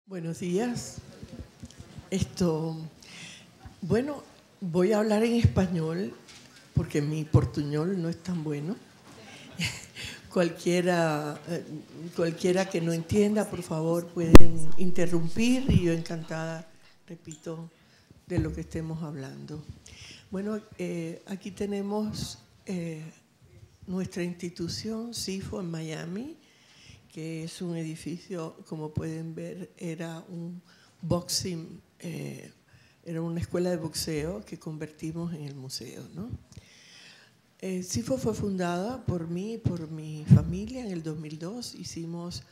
Buenos días. Bueno, voy a hablar en español porque mi portuñol no es tan bueno. Cualquiera que no entienda, por favor, pueden interrumpir y yo encantada repito de lo que estemos hablando. Bueno, aquí tenemos nuestra institución, CIFO, en Miami, que es un edificio, como pueden ver, era un boxing, era una escuela de boxeo que convertimos en el museo, ¿no? CIFO fue fundada por mí y por mi familia en el 2002. Hicimos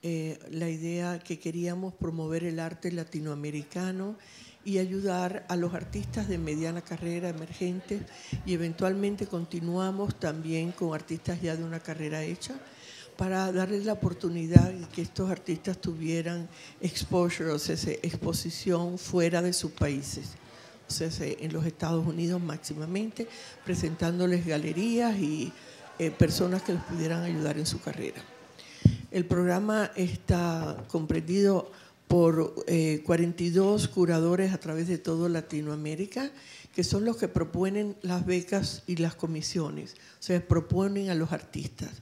la idea que queríamos promover el arte latinoamericano y ayudar a los artistas de mediana carrera emergentes, y eventualmente continuamos también con artistas ya de una carrera hecha, para darles la oportunidad de que estos artistas tuvieran exposure, o sea, exposición fuera de sus países, o sea, en los Estados Unidos máximamente, presentándoles galerías y personas que les pudieran ayudar en su carrera. El programa está comprendido por 42 curadores a través de toda Latinoamérica, que son los que proponen las becas y las comisiones, o sea, proponen a los artistas.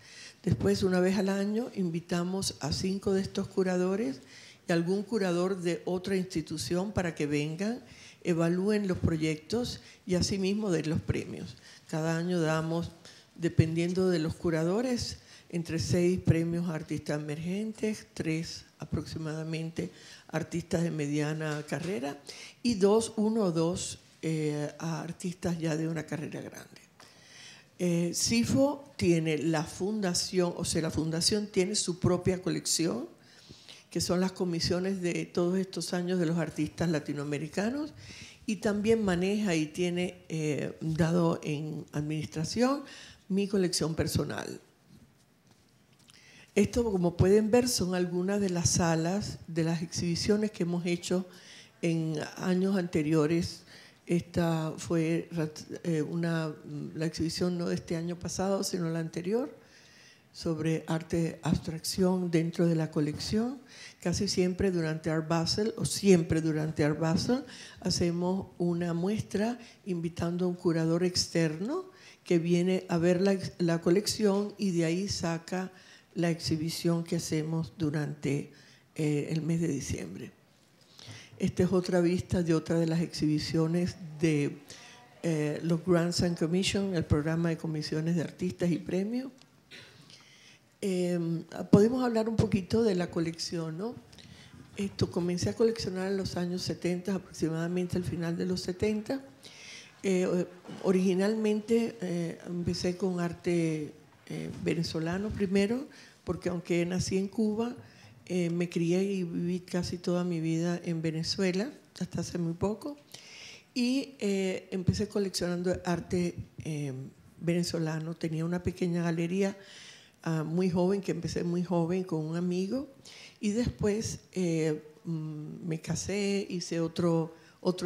Después, una vez al año, invitamos a 5 de estos curadores y algún curador de otra institución para que vengan, evalúen los proyectos y asimismo den los premios. Cada año damos, dependiendo de los curadores, entre 6 premios a artistas emergentes, 3 aproximadamente artistas de mediana carrera y 1 o 2 a artistas ya de una carrera grande. CIFO tiene la fundación, o sea, la fundación tiene su propia colección, que son las comisiones de todos estos años de los artistas latinoamericanos, y también maneja y tiene dado en administración mi colección personal. Esto, como pueden ver, son algunas de las salas de las exhibiciones que hemos hecho en años anteriores. Esta fue la exhibición no de este año pasado, sino la anterior, sobre arte abstracción dentro de la colección. Casi siempre durante Art Basel, o siempre durante Art Basel, hacemos una muestra invitando a un curador externo que viene a ver la colección y de ahí saca la exhibición que hacemos durante el mes de diciembre. Esta es otra vista de otra de las exhibiciones de los Grants and Commission, el programa de comisiones de artistas y premios. Podemos hablar un poquito de la colección, ¿no? Comencé a coleccionar en los años 70, aproximadamente al final de los 70. Originalmente empecé con arte venezolano primero, porque aunque nací en Cuba, me crié y viví casi toda mi vida en Venezuela, hasta hace muy poco, y empecé coleccionando arte venezolano. Tenía una pequeña galería muy joven, que empecé muy joven con un amigo, y después me casé, hice otro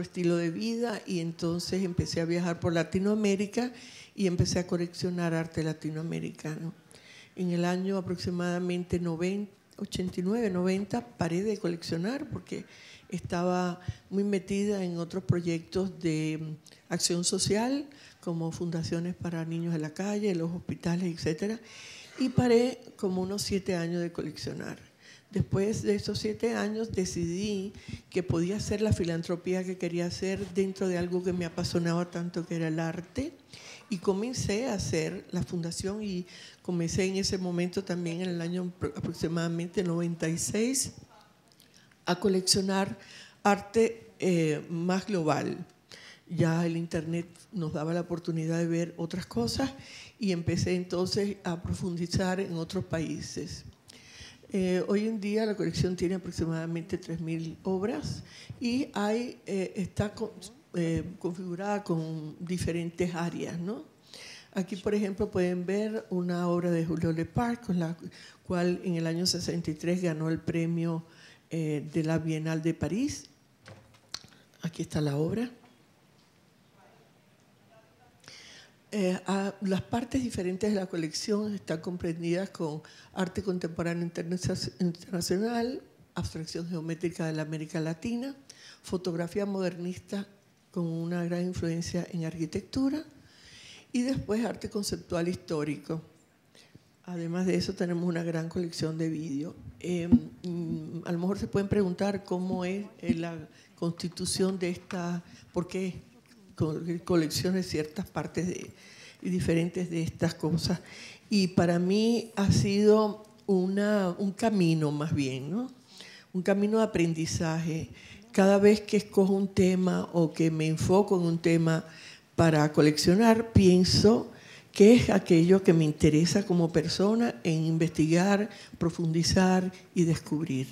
estilo de vida, y entonces empecé a viajar por Latinoamérica y empecé a coleccionar arte latinoamericano. En el año aproximadamente 89, 90 paré de coleccionar porque estaba muy metida en otros proyectos de acción social, como fundaciones para niños de la calle, los hospitales, etc. Y paré como unos 7 años de coleccionar. Después de esos 7 años decidí que podía hacer la filantropía que quería hacer dentro de algo que me apasionaba tanto, que era el arte, y comencé a hacer la fundación, y comencé en ese momento también, en el año aproximadamente 96, a coleccionar arte más global. Ya el internet nos daba la oportunidad de ver otras cosas y empecé entonces a profundizar en otros países. Hoy en día la colección tiene aproximadamente 3.000 obras y está configurada con diferentes áreas, ¿no? Aquí, por ejemplo, pueden ver una obra de Julio Lepard, con la cual en el año 63 ganó el premio de la Bienal de París. Aquí está la obra. Las partes diferentes de la colección están comprendidas con arte contemporáneo internacional, abstracción geométrica de la América Latina, fotografía modernista con una gran influencia en arquitectura y después arte conceptual histórico. Además de eso tenemos una gran colección de vídeo. A lo mejor se pueden preguntar cómo es la constitución de esta, por qué colecciones ciertas partes diferentes de estas cosas. Y para mí ha sido un camino más bien, ¿no? Un camino de aprendizaje. Cada vez que escojo un tema o que me enfoco en un tema para coleccionar, pienso qué es aquello que me interesa como persona en investigar, profundizar y descubrir.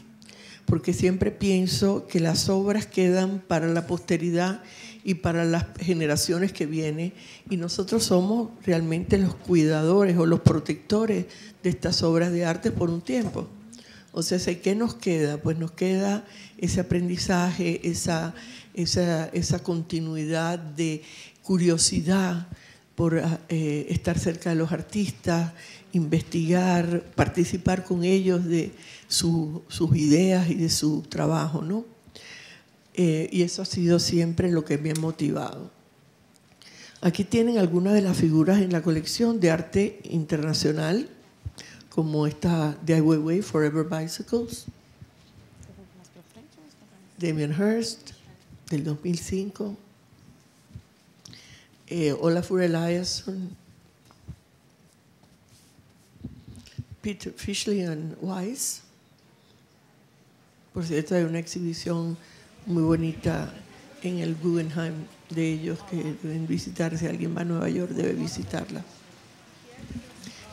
Porque siempre pienso que las obras quedan para la posteridad y para las generaciones que vienen, y nosotros somos realmente los cuidadores o los protectores de estas obras de arte por un tiempo. O sea, ¿qué nos queda? Pues nos queda ese aprendizaje, esa continuidad de curiosidad por estar cerca de los artistas, investigar, participar con ellos de sus ideas y de su trabajo, ¿no? Y eso ha sido siempre lo que me ha motivado. Aquí tienen algunas de las figuras en la colección de arte internacional, como esta de Ai Weiwei, Forever Bicycles, Damien Hirst, del 2005, Olafur Eliasson, Peter Fischli and Weiss. Por cierto, hay una exhibición muy bonita en el Guggenheim de ellos que deben visitar. Si alguien va a Nueva York, debe visitarla.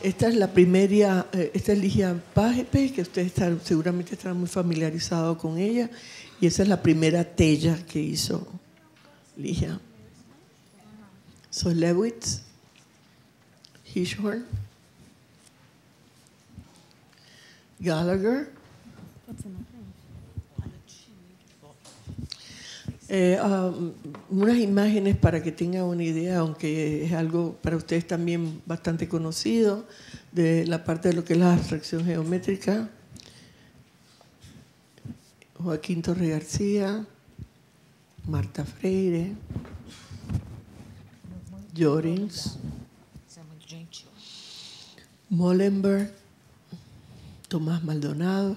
Esta es la primera, esta es Ligia Pajepe, que ustedes seguramente estarán muy familiarizados con ella, y esa es la primera tella que hizo Ligia. So Lewitz, Hirschhorn, Gallagher, unas imágenes para que tengan una idea, aunque es algo para ustedes también bastante conocido, de la parte de lo que es la abstracción geométrica. Joaquín Torre García, Marta Freire, Jorins, Molenberg, Tomás Maldonado,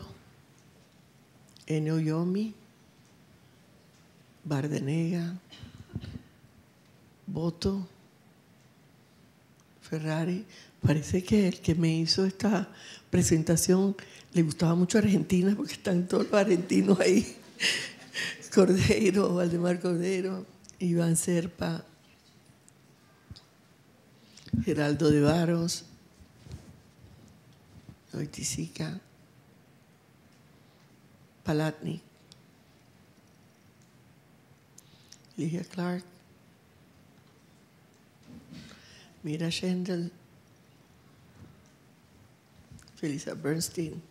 Ennio Yomi, Bardenega, Boto, Ferrari. Parece que el que me hizo esta presentación le gustaba mucho Argentina, porque están todos los argentinos ahí. Cordeiro, Valdemar Cordeiro, Iván Serpa, Geraldo de Varos, Oiticica, Palatnik, Ligia Clark, Mira Schendel, Felisa Bernstein,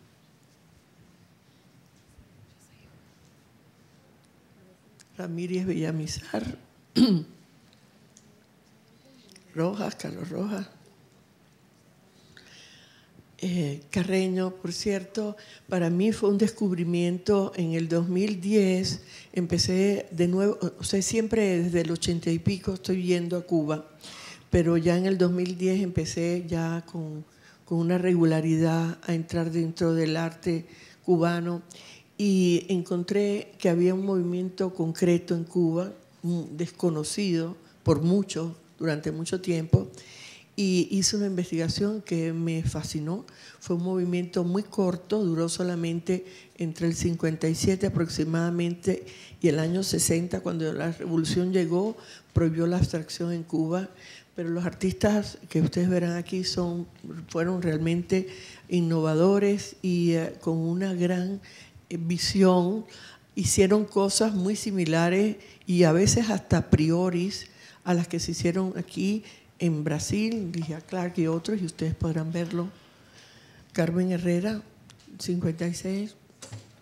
Ramírez Villamizar, Rojas, Carlos Rojas, Carreño, por cierto, para mí fue un descubrimiento. En el 2010 empecé de nuevo, o sea, siempre desde el 80 y pico estoy yendo a Cuba, pero ya en el 2010 empecé ya con una regularidad a entrar dentro del arte cubano, y encontré que había un movimiento concreto en Cuba, desconocido por muchos durante mucho tiempo, y hice una investigación que me fascinó. Fue un movimiento muy corto, duró solamente entre el 57 aproximadamente y el año 60, cuando la revolución llegó, prohibió la abstracción en Cuba, pero los artistas que ustedes verán aquí fueron realmente innovadores y con una gran visión. Hicieron cosas muy similares y a veces hasta a priori a las que se hicieron aquí en Brasil, Ligia Clark y otros, y ustedes podrán verlo. Carmen Herrera, 56,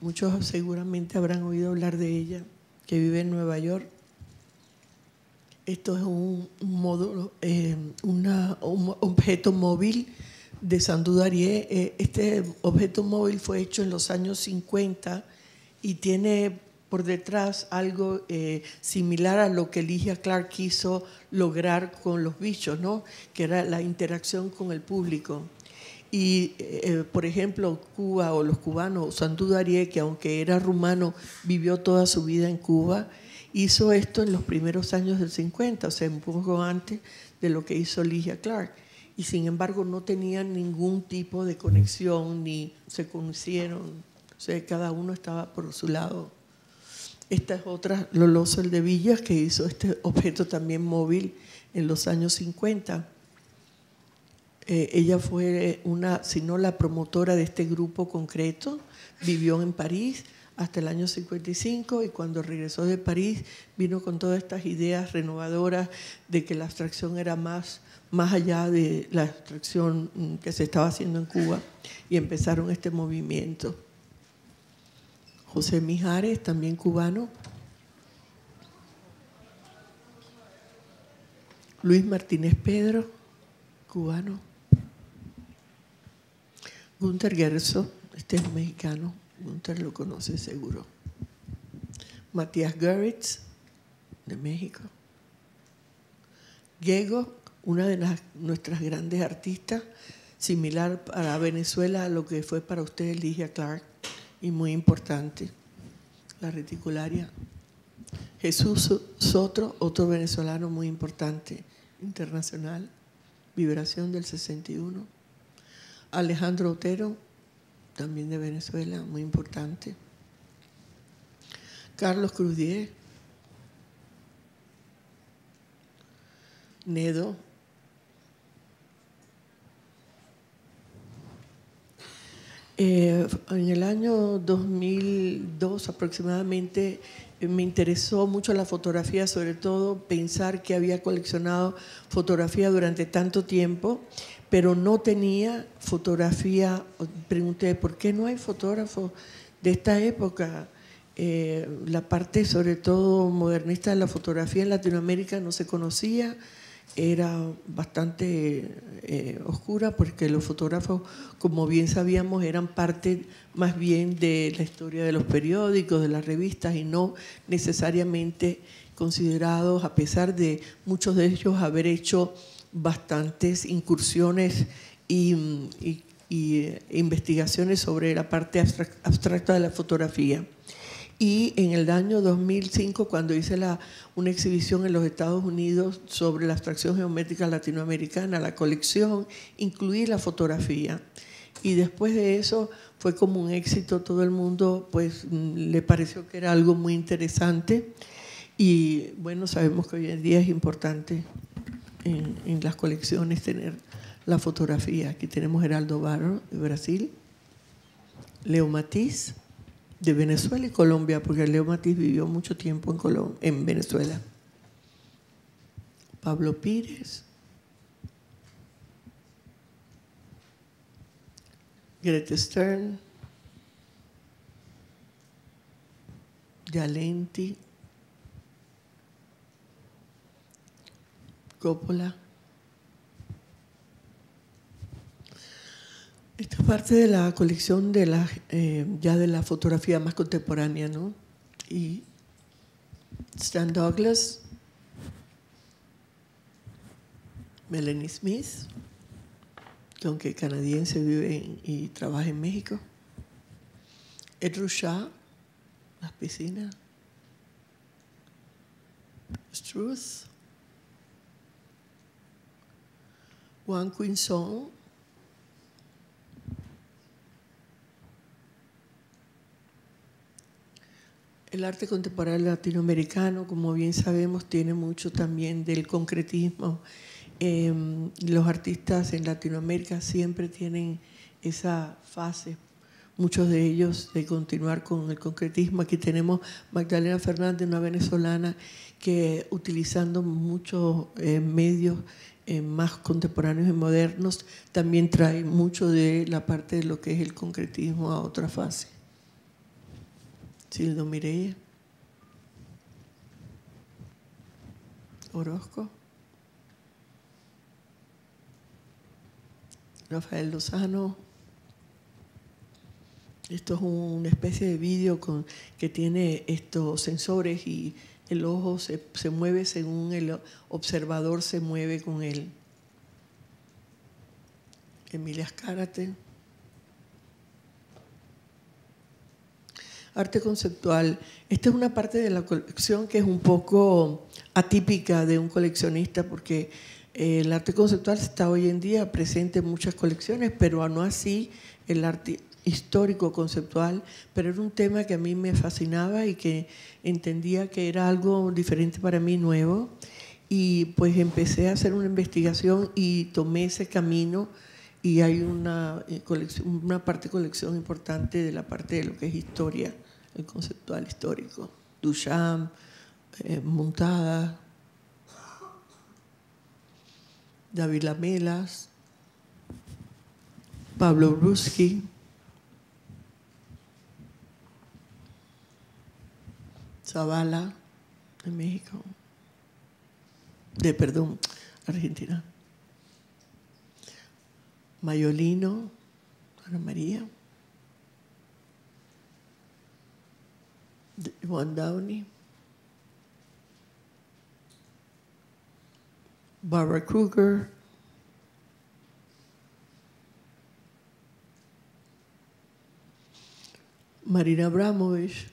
muchos seguramente habrán oído hablar de ella, que vive en Nueva York. Esto es un objeto móvil de Sandú Darié. Este objeto móvil fue hecho en los años 50 y tiene por detrás algo similar a lo que Ligia Clark quiso lograr con los bichos, ¿no? Que era la interacción con el público. Y, por ejemplo, Cuba o los cubanos, Sandú Darié, que aunque era rumano, vivió toda su vida en Cuba, hizo esto en los primeros años del 50, o sea, un poco antes de lo que hizo Ligia Clark. Y sin embargo no tenían ningún tipo de conexión, ni se conocieron, o sea, cada uno estaba por su lado. Esta es otra, Lolo Villas, que hizo este objeto también móvil en los años 50. Ella fue si no la promotora de este grupo concreto, vivió en París hasta el año 55 y cuando regresó de París vino con todas estas ideas renovadoras de que la abstracción era más allá de la abstracción que se estaba haciendo en Cuba y empezaron este movimiento. José Mijares, también cubano. Luis Martínez Pedro, cubano. Gunter Gerso, este es mexicano, Gunter lo conoce seguro. Matías Goeritz, de México. Gego, una de nuestras grandes artistas, similar para Venezuela a lo que fue para usted Ligia Clark, y muy importante, la reticularia. Jesús Sotro, otro venezolano muy importante, internacional, Vibración del 61. Alejandro Otero, también de Venezuela, muy importante. Carlos Crudier, Nedo. En el año 2002 aproximadamente me interesó mucho la fotografía, sobre todo pensar que había coleccionado fotografía durante tanto tiempo, pero no tenía fotografía. Pregunté, ¿por qué no hay fotógrafos de esta época? La parte sobre todo modernista de la fotografía en Latinoamérica no se conocía, era bastante oscura porque los fotógrafos, como bien sabíamos, eran parte más bien de la historia de los periódicos, de las revistas y no necesariamente considerados, a pesar de muchos de ellos haber hecho bastantes incursiones y investigaciones sobre la parte abstracta de la fotografía. Y en el año 2005, cuando hice una exhibición en los Estados Unidos sobre la abstracción geométrica latinoamericana, la colección, incluí la fotografía. Y después de eso fue como un éxito, todo el mundo pues le pareció que era algo muy interesante. Y bueno, sabemos que hoy en día es importante en las colecciones tener la fotografía. Aquí tenemos Heraldo Barro, de Brasil, Leo Matiz, de Venezuela y Colombia, porque Leo Matiz vivió mucho tiempo en Venezuela. Pablo Pires, Grete Stern, Yalenti, Coppola. Esta es parte de la colección de ya de la fotografía más contemporánea, ¿no? Y Stan Douglas, Melanie Smith, que aunque canadiense vive y trabaja en México. Ed Ruscha, Las Piscinas. Struth. Juan Quinzón. El arte contemporáneo latinoamericano, como bien sabemos, tiene mucho también del concretismo. Los artistas en Latinoamérica siempre tienen esa fase, muchos de ellos, de continuar con el concretismo. Aquí tenemos Magdalena Fernández, una venezolana que utilizando muchos medios más contemporáneos y modernos, también trae mucho de la parte de lo que es el concretismo a otra fase. Sildo Mireya, Orozco, Rafael Lozano. Esto es una especie de vídeo que tiene estos sensores y el ojo se mueve según el observador se mueve con él. Emilia Azcárate. Arte conceptual. Esta es una parte de la colección que es un poco atípica de un coleccionista porque el arte conceptual está hoy en día presente en muchas colecciones, pero no así el arte histórico conceptual, pero era un tema que a mí me fascinaba y que entendía que era algo diferente para mí, nuevo, y pues empecé a hacer una investigación y tomé ese camino y hay una parte colección importante de la parte de lo que es historia, el conceptual histórico, Duchamp, Montada, David Lamelas, Pablo Bruschi, Zavala, de México, Argentina, Mayolino, Ana María, Juan Downey, Barbara Kruger, Marina Abramovich,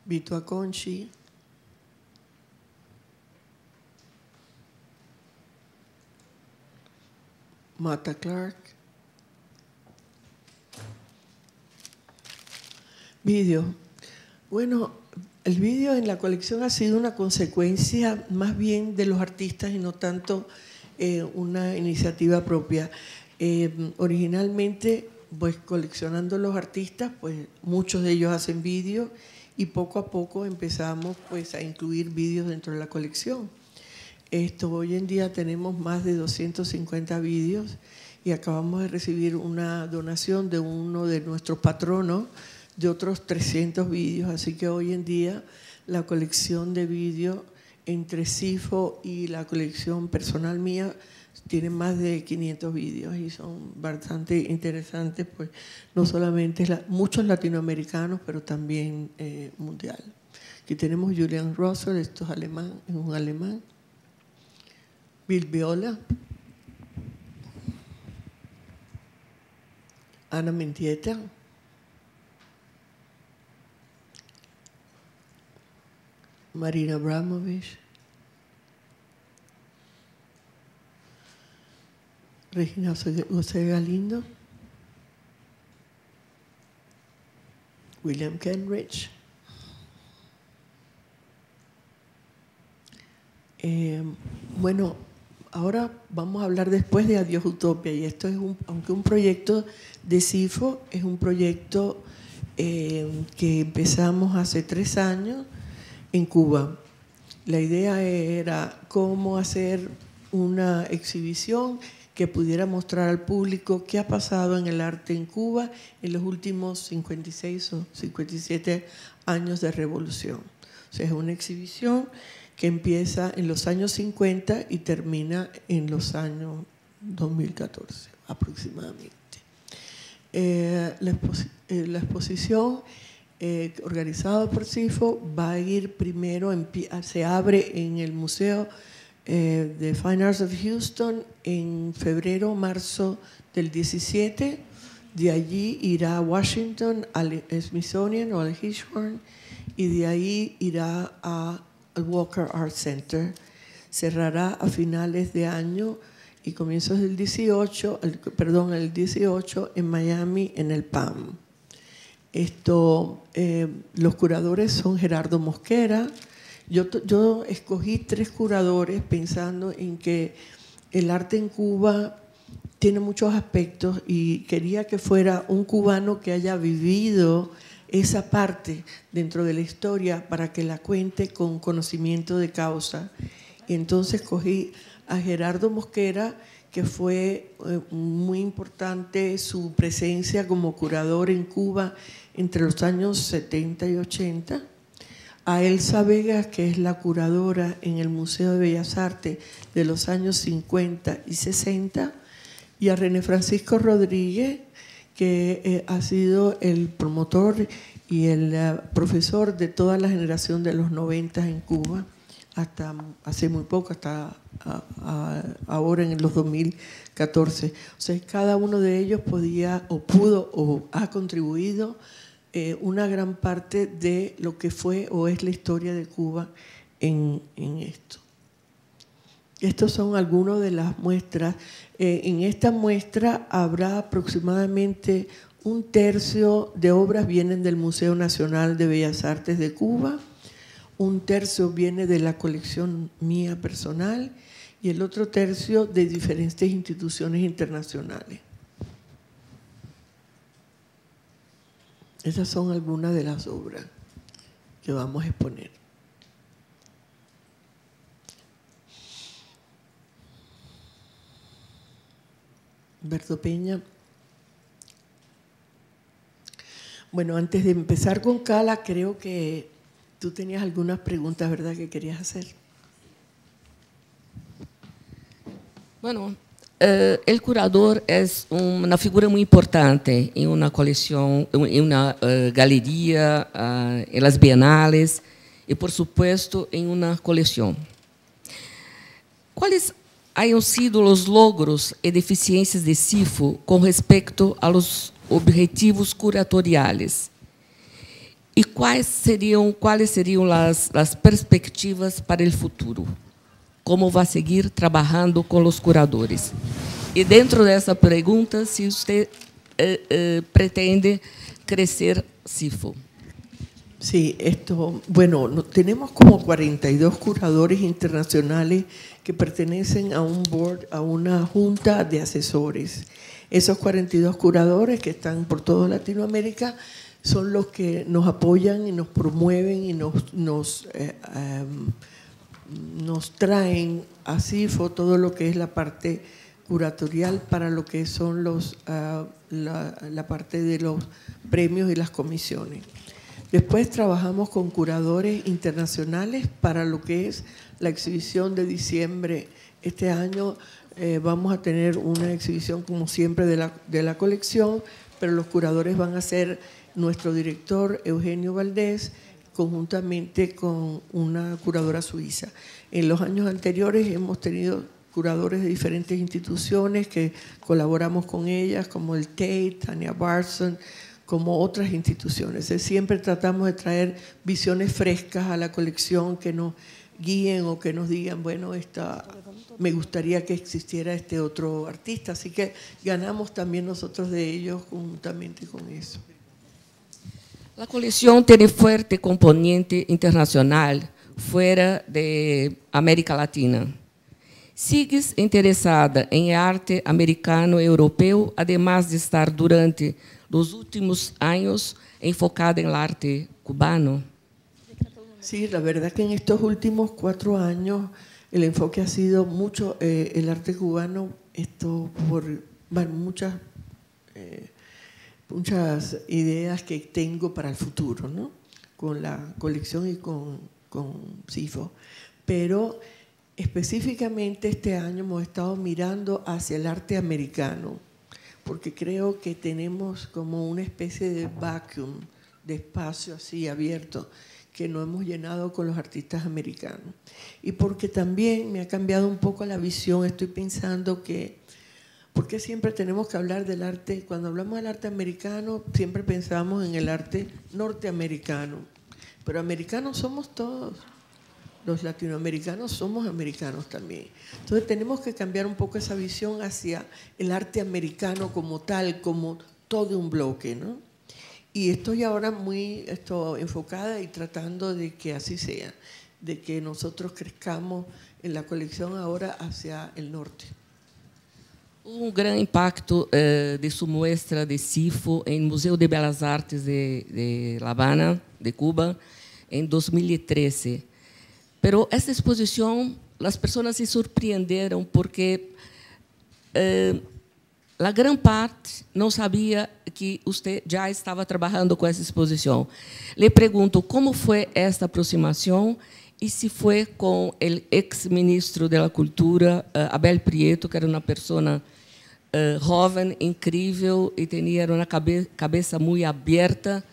Vito Acconci, Martha Clark. Vídeo. Bueno, el vídeo en la colección ha sido una consecuencia más bien de los artistas y no tanto una iniciativa propia. Originalmente, pues coleccionando los artistas, pues muchos de ellos hacen vídeo y poco a poco empezamos pues a incluir vídeos dentro de la colección. Hoy en día tenemos más de 250 vídeos y acabamos de recibir una donación de uno de nuestros patronos de otros 300 vídeos, así que hoy en día la colección de vídeos entre CIFO y la colección personal mía tiene más de 500 vídeos y son bastante interesantes, pues no solamente muchos latinoamericanos, pero también mundial. Aquí tenemos Julian Russell, esto es alemán, es un alemán. Bill Viola, Ana Mendieta, Marina Abramovich, Regina José Galindo, William Kenrich, bueno, ahora vamos a hablar después de Adiós Utopia, y esto es aunque un proyecto de CIFO, es un proyecto que empezamos hace 3 años en Cuba. La idea era cómo hacer una exhibición que pudiera mostrar al público qué ha pasado en el arte en Cuba en los últimos 56 o 57 años de revolución. O sea, es una exhibición que empieza en los años 50 y termina en los años 2014 aproximadamente. La exposición organizada por CIFO va a ir primero, se abre en el Museo de Fine Arts of Houston en febrero, marzo del 17. De allí irá a Washington, al Smithsonian o al Hirshhorn, y de ahí irá al Walker Art Center. Cerrará a finales de año y comienzos del 18 en Miami, en el PAM. Los curadores son Gerardo Mosquera. Yo escogí 3 curadores pensando en que el arte en Cuba tiene muchos aspectos y quería que fuera un cubano que haya vivido esa parte dentro de la historia para que la cuente con conocimiento de causa. Y entonces escogí a Gerardo Mosquera, que fue muy importante su presencia como curador en Cuba entre los años 70 y 80, a Elsa Vega, que es la curadora en el Museo de Bellas Artes de los años 50 y 60, y a René Francisco Rodríguez, que ha sido el promotor y el profesor de toda la generación de los 90 en Cuba, hasta hace muy poco, hasta ahora en los 2014. O sea, cada uno de ellos podía o pudo o ha contribuido una gran parte de lo que fue o es la historia de Cuba en esto. Estos son algunos de las muestras. En esta muestra habrá aproximadamente 1/3 de obras vienen del Museo Nacional de Bellas Artes de Cuba, 1/3 viene de la colección mía personal y el otro 1/3 de diferentes instituciones internacionales. Esas son algunas de las obras que vamos a exponer. Humberto Peña. Bueno, antes de empezar con Cala, creo que tú tenías algunas preguntas, ¿verdad?, que querías hacer. Bueno, el curador es una figura muy importante en una colección, en una galería, en las bienales y, por supuesto, en una colección. ¿Cuáles han sido los logros y deficiencias de CIFO con respecto a los objetivos curatoriales? ¿Y cuáles serían las perspectivas para el futuro? ¿Cómo va a seguir trabajando con los curadores? Y dentro de esa pregunta, si usted pretende crecer CIFO. Sí, bueno, tenemos como 42 curadores internacionales que pertenecen a un board, a una junta de asesores. Esos 42 curadores que están por toda Latinoamérica son los que nos apoyan y nos promueven y nos traen a CIFO todo lo que es la parte curatorial para lo que son la parte de los premios y las comisiones. Después trabajamos con curadores internacionales para lo que es la exhibición de diciembre. Este año vamos a tener una exhibición, como siempre, de la colección, pero los curadores van a ser nuestro director, Eugenio Valdés, conjuntamente con una curadora suiza. En los años anteriores hemos tenido curadores de diferentes instituciones que colaboramos con ellas, como el Tate, Tania Barson, como otras instituciones. Siempre tratamos de traer visiones frescas a la colección que nos guíen o que nos digan, bueno, me gustaría que existiera este otro artista. Así que ganamos también nosotros de ellos conjuntamente con eso. La colección tiene fuerte componente internacional fuera de América Latina. ¿Sigues interesada en arte americano y europeo, además de estar durante los últimos años enfocada en el arte cubano? Sí, la verdad que en estos últimos 4 años el enfoque ha sido mucho el arte cubano, por muchas ideas que tengo para el futuro, ¿no?, con la colección y con CIFO. Pero específicamente este año hemos estado mirando hacia el arte americano, porque creo que tenemos como una especie de vacuum, de espacio así abierto, que no hemos llenado con los artistas americanos. Y porque también me ha cambiado un poco la visión, estoy pensando que, porque siempre tenemos que hablar del arte, cuando hablamos del arte americano, siempre pensamos en el arte norteamericano, pero americanos somos todos. Los latinoamericanos somos americanos también. Entonces tenemos que cambiar un poco esa visión hacia el arte americano como tal, como todo un bloque, ¿no? Y estoy ahora muy enfocada y tratando de que así sea, de que nosotros crezcamos en la colección ahora hacia el norte. Hubo un gran impacto de su muestra de CIFO en el Museo de Bellas Artes de La Habana, de Cuba, en 2013. Pero esta exposición, las personas se sorprenderam porque a grande parte não sabia que você já estava trabalhando com essa exposição. Le pergunto como foi esta aproximação e se foi com o ex-ministro da Cultura, Abel Prieto, que era uma pessoa jovem, incrível e tinha uma cabeça muito aberta.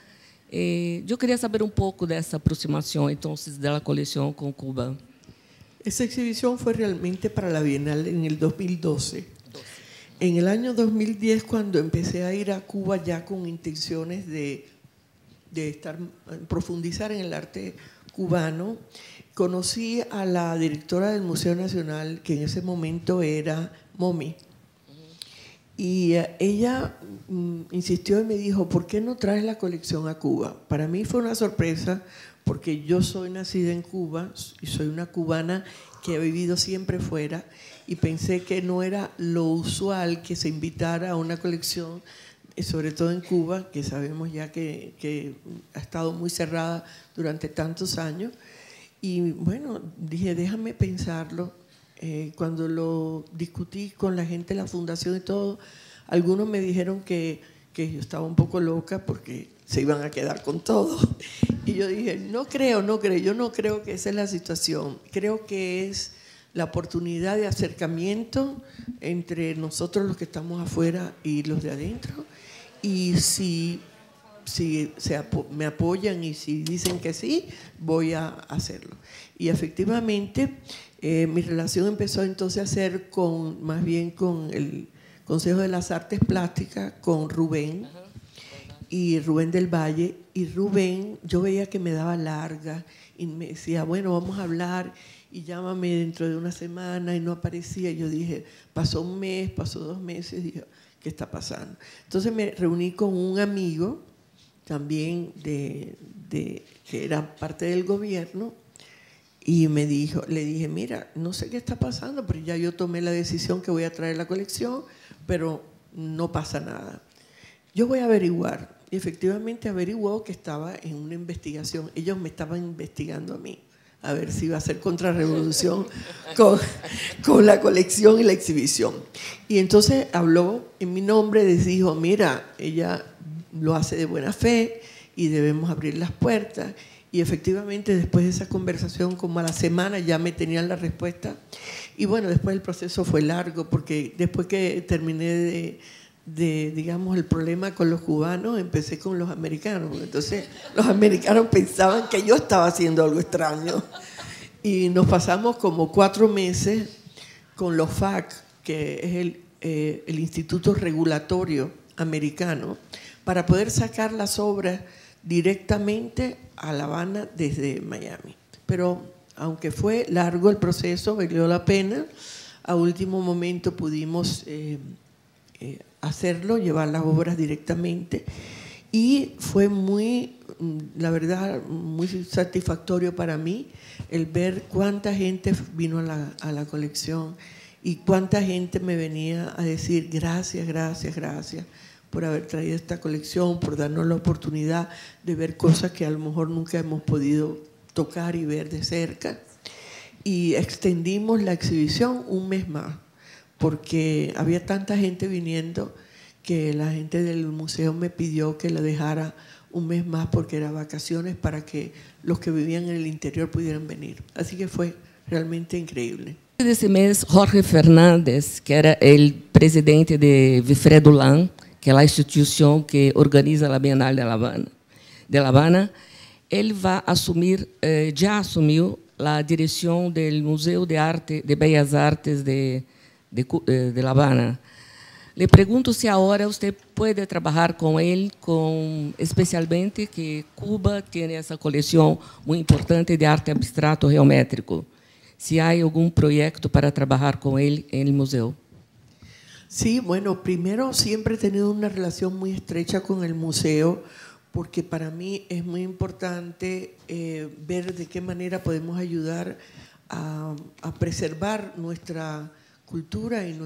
Eu queria saber pouco dessa aproximação, então, da coleção com Cuba. Esa exhibición fue realmente para la Bienal en el 2012. En el año 2010, cuando empecé a ir a Cuba ya con intenciones de profundizar en el arte cubano, conocí a la directora del Museo Nacional, que en ese momento era Momi. Y ella insistió y me dijo, ¿por qué no traes la colección a Cuba? Para mí fue una sorpresa, porque yo soy nacida en Cuba y soy una cubana que ha vivido siempre fuera, y pensé que no era lo usual que se invitara a una colección, sobre todo en Cuba, que sabemos ya que ha estado muy cerrada durante tantos años. Y bueno, dije, déjame pensarlo. Cuando lo discutí con la gente de la fundación y todo, algunos me dijeron que yo estaba un poco loca porque se iban a quedar con todo. Y yo dije, no creo, yo no creo que esa es la situación. Creo que es la oportunidad de acercamiento entre nosotros los que estamos afuera y los de adentro. Y si me apoyan y si dicen que sí, voy a hacerlo. Y efectivamente, mi relación empezó entonces a ser más bien con el Consejo de las Artes Plásticas, con Rubén y Rubén del Valle. Y Rubén, yo veía que me daba larga y me decía, bueno, vamos a hablar y llámame dentro de una semana, y no aparecía. Yo dije, pasó un mes, pasó 2 meses, dije, ¿qué está pasando? Entonces me reuní con un amigo también que era parte del gobierno, y le dije, mira, no sé qué está pasando, pero ya yo tomé la decisión que voy a traer la colección, pero no pasa nada. Yo voy a averiguar. Y efectivamente averiguó que estaba en una investigación. Ellos me estaban investigando a mí, a ver si iba a hacer contrarrevolución con la colección y la exhibición. Y entonces habló en mi nombre, les dijo, mira, ella lo hace de buena fe y debemos abrir las puertas. Y efectivamente después de esa conversación, como a la semana ya me tenían la respuesta. Y bueno, después el proceso fue largo, porque después que terminé digamos, el problema con los cubanos, empecé con los americanos. Entonces los americanos pensaban que yo estaba haciendo algo extraño. Y nos pasamos como 4 meses con los FAC, que es el Instituto Regulatorio Americano, para poder sacar las obras directamente a La Habana desde Miami. Pero aunque fue largo el proceso, valió la pena. A último momento pudimos hacerlo, llevar las obras directamente, y fue la verdad, muy satisfactorio para mí el ver cuánta gente vino a la colección y cuánta gente me venía a decir gracias, gracias, gracias por haber traído esta colección, por darnos la oportunidad de ver cosas que a lo mejor nunca hemos podido tocar y ver de cerca. Y extendimos la exhibición 1 mes más, porque había tanta gente viniendo que la gente del museo me pidió que la dejara 1 mes más, porque era vacaciones, para que los que vivían en el interior pudieran venir. Así que fue realmente increíble. De ese mes, Jorge Fernández, que era el presidente de Wilfredo Lan, que é a instituição que organiza a Bienal de La Habana, ele vai assumir, já assumiu a direção do Museu de Bellas Artes de La Habana. Le pergunto se agora você pode trabalhar com ele, especialmente que Cuba tem essa coleção muito importante de arte abstrato geométrico. Se há algum proyecto para trabajar con él en el museo. Sí, bueno, primero siempre he tenido una relación muy estrecha con el museo, porque para mí es muy importante ver de qué manera podemos ayudar a preservar nuestra cultura y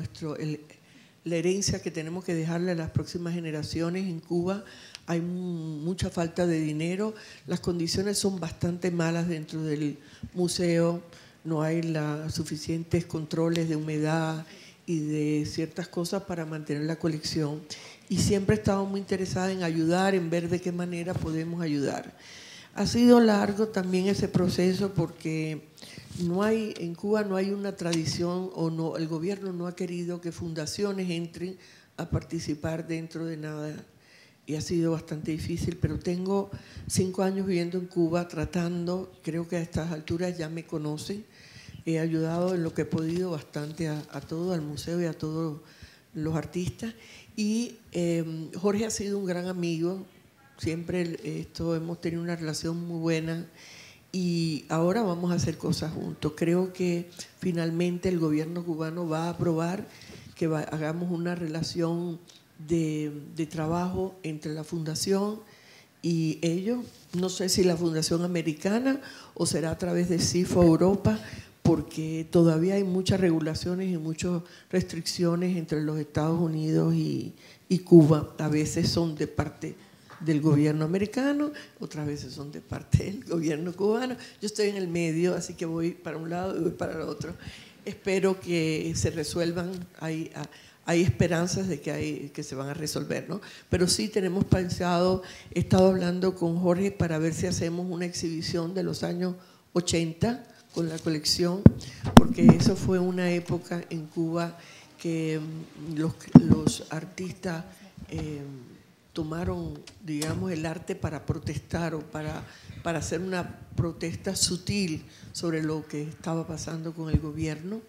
la herencia que tenemos que dejarle a las próximas generaciones. En Cuba hay mucha falta de dinero, las condiciones son bastante malas dentro del museo, no hay suficientes controles de humedad y de ciertas cosas para mantener la colección. Y siempre he estado muy interesada en ayudar, en ver de qué manera podemos ayudar. Ha sido largo también ese proceso porque en Cuba no hay una tradición, o no, el gobierno no ha querido que fundaciones entren a participar dentro de nada, y ha sido bastante difícil, pero tengo 5 años viviendo en Cuba tratando, creo que a estas alturas ya me conocen, he ayudado en lo que he podido bastante a todo, al museo y a todos los artistas, y Jorge ha sido un gran amigo, siempre hemos tenido una relación muy buena, y ahora vamos a hacer cosas juntos. Creo que finalmente el gobierno cubano va a aprobar que hagamos una relación de trabajo entre la fundación y ellos. No sé si la fundación americana o será a través de CIFO Europa, porque todavía hay muchas regulaciones y muchas restricciones entre los Estados Unidos y Cuba. A veces son de parte del gobierno americano, otras veces son de parte del gobierno cubano. Yo estoy en el medio, así que voy para un lado y voy para el otro. Espero que se resuelvan, hay esperanzas de que se van a resolver, ¿no? Pero sí tenemos pensado, he estado hablando con Jorge para ver si hacemos una exhibición de los años 80 con la colección, porque eso fue una época en Cuba que los artistas tomaron, digamos, el arte para protestar o para hacer una protesta sutil sobre lo que estaba pasando con el gobierno.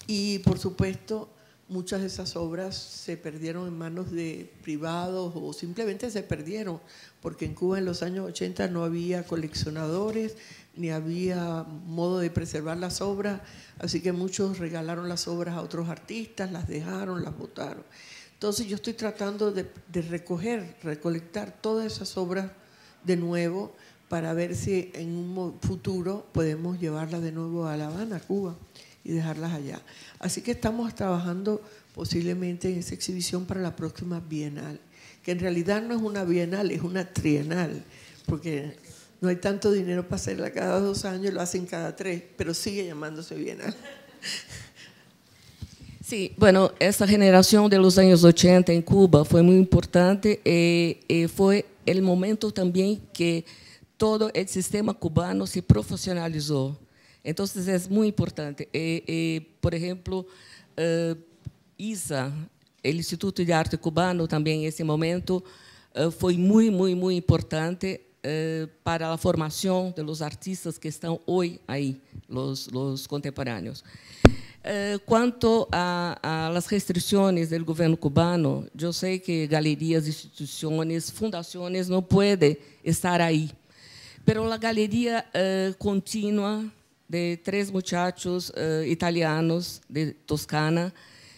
Y, por supuesto, muchas de esas obras se perdieron en manos de privados o simplemente se perdieron, porque en Cuba en los años 80 no había coleccionadores ni había modo de preservar las obras, así que muchos regalaron las obras a otros artistas, las dejaron, las botaron. Entonces yo estoy tratando de recolectar todas esas obras de nuevo para ver si en un futuro podemos llevarlas de nuevo a La Habana, Cuba, y dejarlas allá. Así que estamos trabajando posiblemente en esa exhibición para la próxima bienal, que en realidad no es una bienal, es una trienal, porque no hay tanto dinero para hacerla cada 2 años, lo hacen cada 3, pero sigue llamándose bienal. Sí, bueno, esa generación de los años 80 en Cuba fue muy importante y fue el momento también que todo el sistema cubano se profesionalizó. Entonces es muy importante. Por ejemplo, ISA, el Instituto de Arte Cubano, también en ese momento fue muy, muy, muy importante para la formación de los artistas que están hoy ahí, los contemporáneos. Quanto a las restricciones del gobierno cubano, yo sé que galerías, instituciones, fundaciones no pueden estar ahí, pero la galería continua de 3 muchachos italianos de Toscana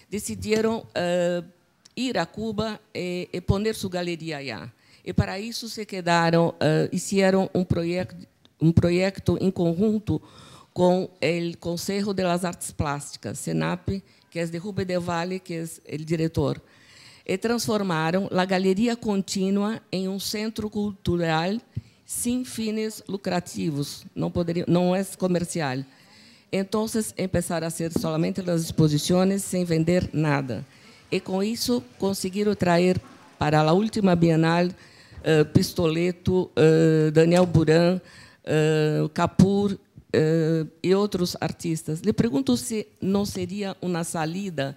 decidieron ir a Cuba y poner su galería allá. Y para eso se quedaron, hicieron un proyecto en conjunto con el Consejo de las Artes Plásticas, CENAP, que es de Rubén del Valle, que es el director. Y transformaron la Galería Continua en un centro cultural sin fines lucrativos, no es comercial. Entonces, empezaron a hacer solamente las exposiciones sin vender nada. Y con eso consiguieron traer para la última Bienal Pistoleto, Daniel Buran, Capur, y otros artistas. Le pregunto si no sería una salida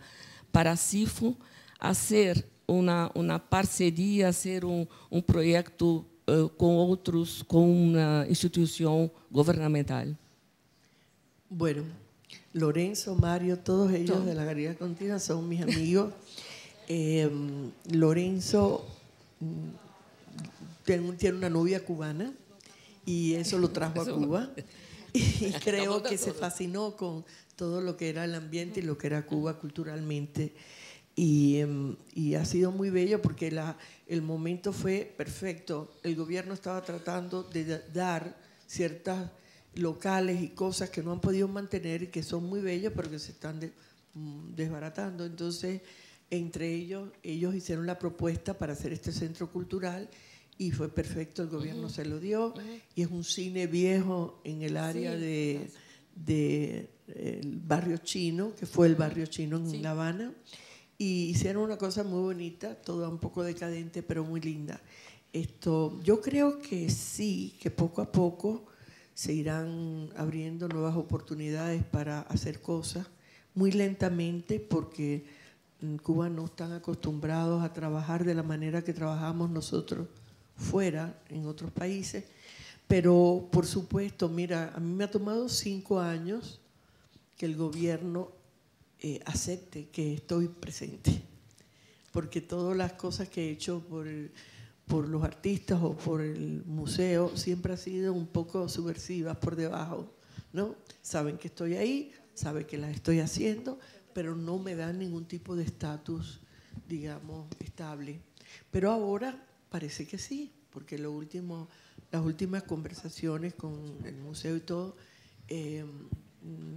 para CIFO hacer una parcería, hacer un proyecto con una institución gubernamental. Bueno, Lorenzo, Mario, todos ellos de la Galería Continua son mis amigos. Lorenzo tiene una novia cubana y eso lo trajo a Cuba. Y creo que se fascinó con todo lo que era el ambiente y lo que era Cuba culturalmente. Y ha sido muy bello porque el momento fue perfecto. El gobierno estaba tratando de dar ciertas locales y cosas que no han podido mantener y que son muy bellas, pero que se están desbaratando. Entonces, entre ellos hicieron la propuesta para hacer este centro cultural y fue perfecto, el gobierno se lo dio, y es un cine viejo en el área de el barrio chino, que fue el barrio chino en La Habana, y hicieron una cosa muy bonita, toda un poco decadente, pero muy linda. Yo creo que sí, que poco a poco se irán abriendo nuevas oportunidades para hacer cosas, muy lentamente, porque en Cuba no están acostumbrados a trabajar de la manera que trabajamos nosotros fuera, en otros países. Pero, por supuesto, mira, a mí me ha tomado 5 años que el gobierno acepte que estoy presente, porque todas las cosas que he hecho por los artistas o por el museo siempre han sido un poco subversivas por debajo, ¿no? Saben que estoy ahí, saben que las estoy haciendo, pero no me dan ningún tipo de estatus, digamos, estable. Pero ahora parece que sí, porque las últimas conversaciones con el museo y todo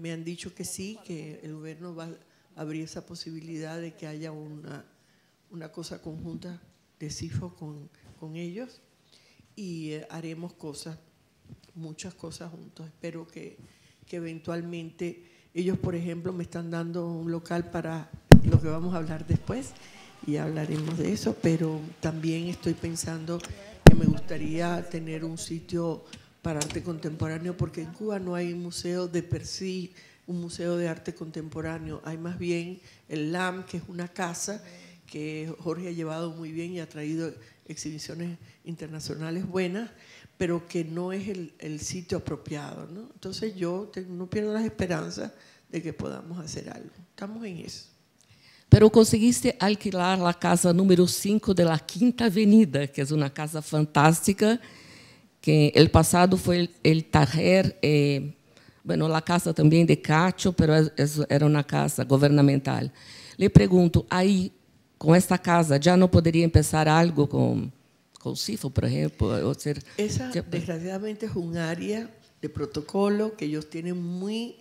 me han dicho que sí, que el gobierno va a abrir esa posibilidad de que haya una cosa conjunta de CIFO con ellos, y haremos cosas, muchas cosas juntos. Espero que eventualmente ellos, por ejemplo, me están dando un local para lo que vamos a hablar después, y hablaremos de eso, pero también estoy pensando que me gustaría tener un sitio para arte contemporáneo, porque en Cuba no hay museo de per sí, un museo de arte contemporáneo. Hay más bien el LAM, que es una casa que Jorge ha llevado muy bien y ha traído exhibiciones internacionales buenas, pero que no es el sitio apropiado, ¿no? Entonces yo no pierdo las esperanzas de que podamos hacer algo. Estamos en eso. Pero conseguiste alquilar la casa número 5 de la Quinta Avenida, que es una casa fantástica, que el pasado fue el taller, bueno, la casa también de Cacho, pero era una casa gubernamental. Le pregunto, ahí, con esta casa, ¿ya no podría empezar algo con CIFO, por ejemplo? O ser, esa, desgraciadamente, es un área de protocolo que ellos tienen muy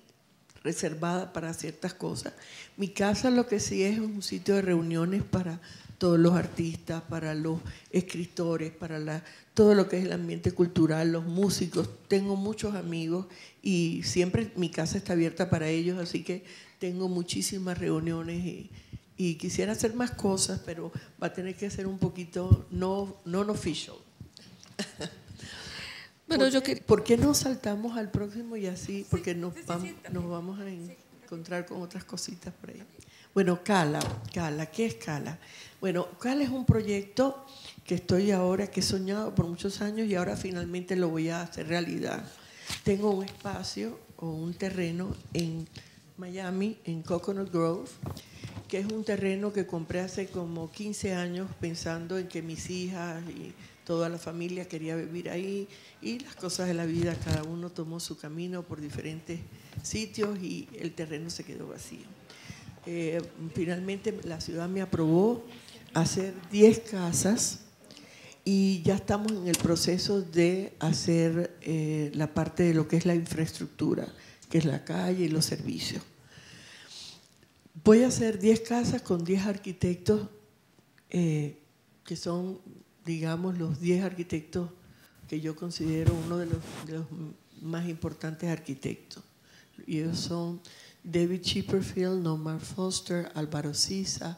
reservada para ciertas cosas. Mi casa lo que sí es un sitio de reuniones para todos los artistas, para los escritores, para todo lo que es el ambiente cultural, los músicos. Tengo muchos amigos y siempre mi casa está abierta para ellos, así que tengo muchísimas reuniones y quisiera hacer más cosas, pero va a tener que ser un poquito non-official. Bueno, ¿Por qué no saltamos al próximo y así? Porque nos vamos a encontrar con otras cositas por ahí. Bueno, Cala, ¿qué es Cala? Bueno, Cala es un proyecto que que he soñado por muchos años y ahora finalmente lo voy a hacer realidad. Tengo un espacio o un terreno en Miami, en Coconut Grove, que es un terreno que compré hace como 15 años pensando en que mis hijas y toda la familia quería vivir ahí, y las cosas de la vida, cada uno tomó su camino por diferentes sitios y el terreno se quedó vacío. Finalmente la ciudad me aprobó hacer 10 casas y ya estamos en el proceso de hacer la parte de lo que es la infraestructura, que es la calle y los servicios. Voy a hacer 10 casas con 10 arquitectos que son, digamos, los 10 arquitectos que yo considero uno de los más importantes arquitectos. Y ellos son David Chipperfield, Norman Foster, Álvaro Siza,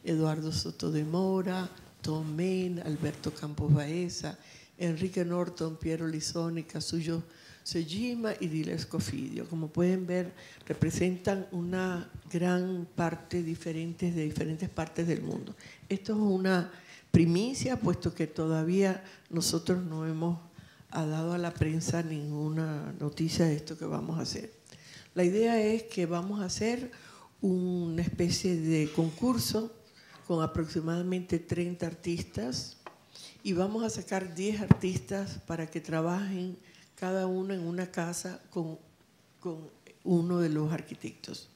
Eduardo Soto de Mora, Tom Main, Alberto Campos Baeza, Enrique Norton, Piero Lissoni, Kazuyo Sejima y Dile Scofidio. Como pueden ver, representan una gran parte de diferentes partes del mundo. Esto es una primicia, puesto que todavía nosotros no hemos dado a la prensa ninguna noticia de esto que vamos a hacer. La idea es que vamos a hacer una especie de concurso con aproximadamente 30 artistas y vamos a sacar 10 artistas para que trabajen cada uno en una casa con uno de los arquitectos.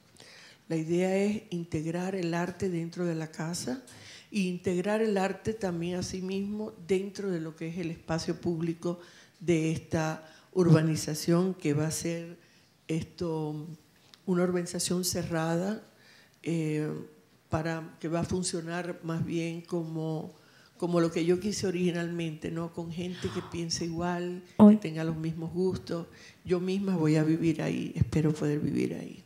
La idea es integrar el arte dentro de la casa e integrar el arte también a sí mismo dentro de lo que es el espacio público de esta urbanización, que va a ser una urbanización cerrada que va a funcionar más bien como como lo que yo quise originalmente, ¿no? Con gente que piense igual, que tenga los mismos gustos. Yo misma voy a vivir ahí, espero poder vivir ahí.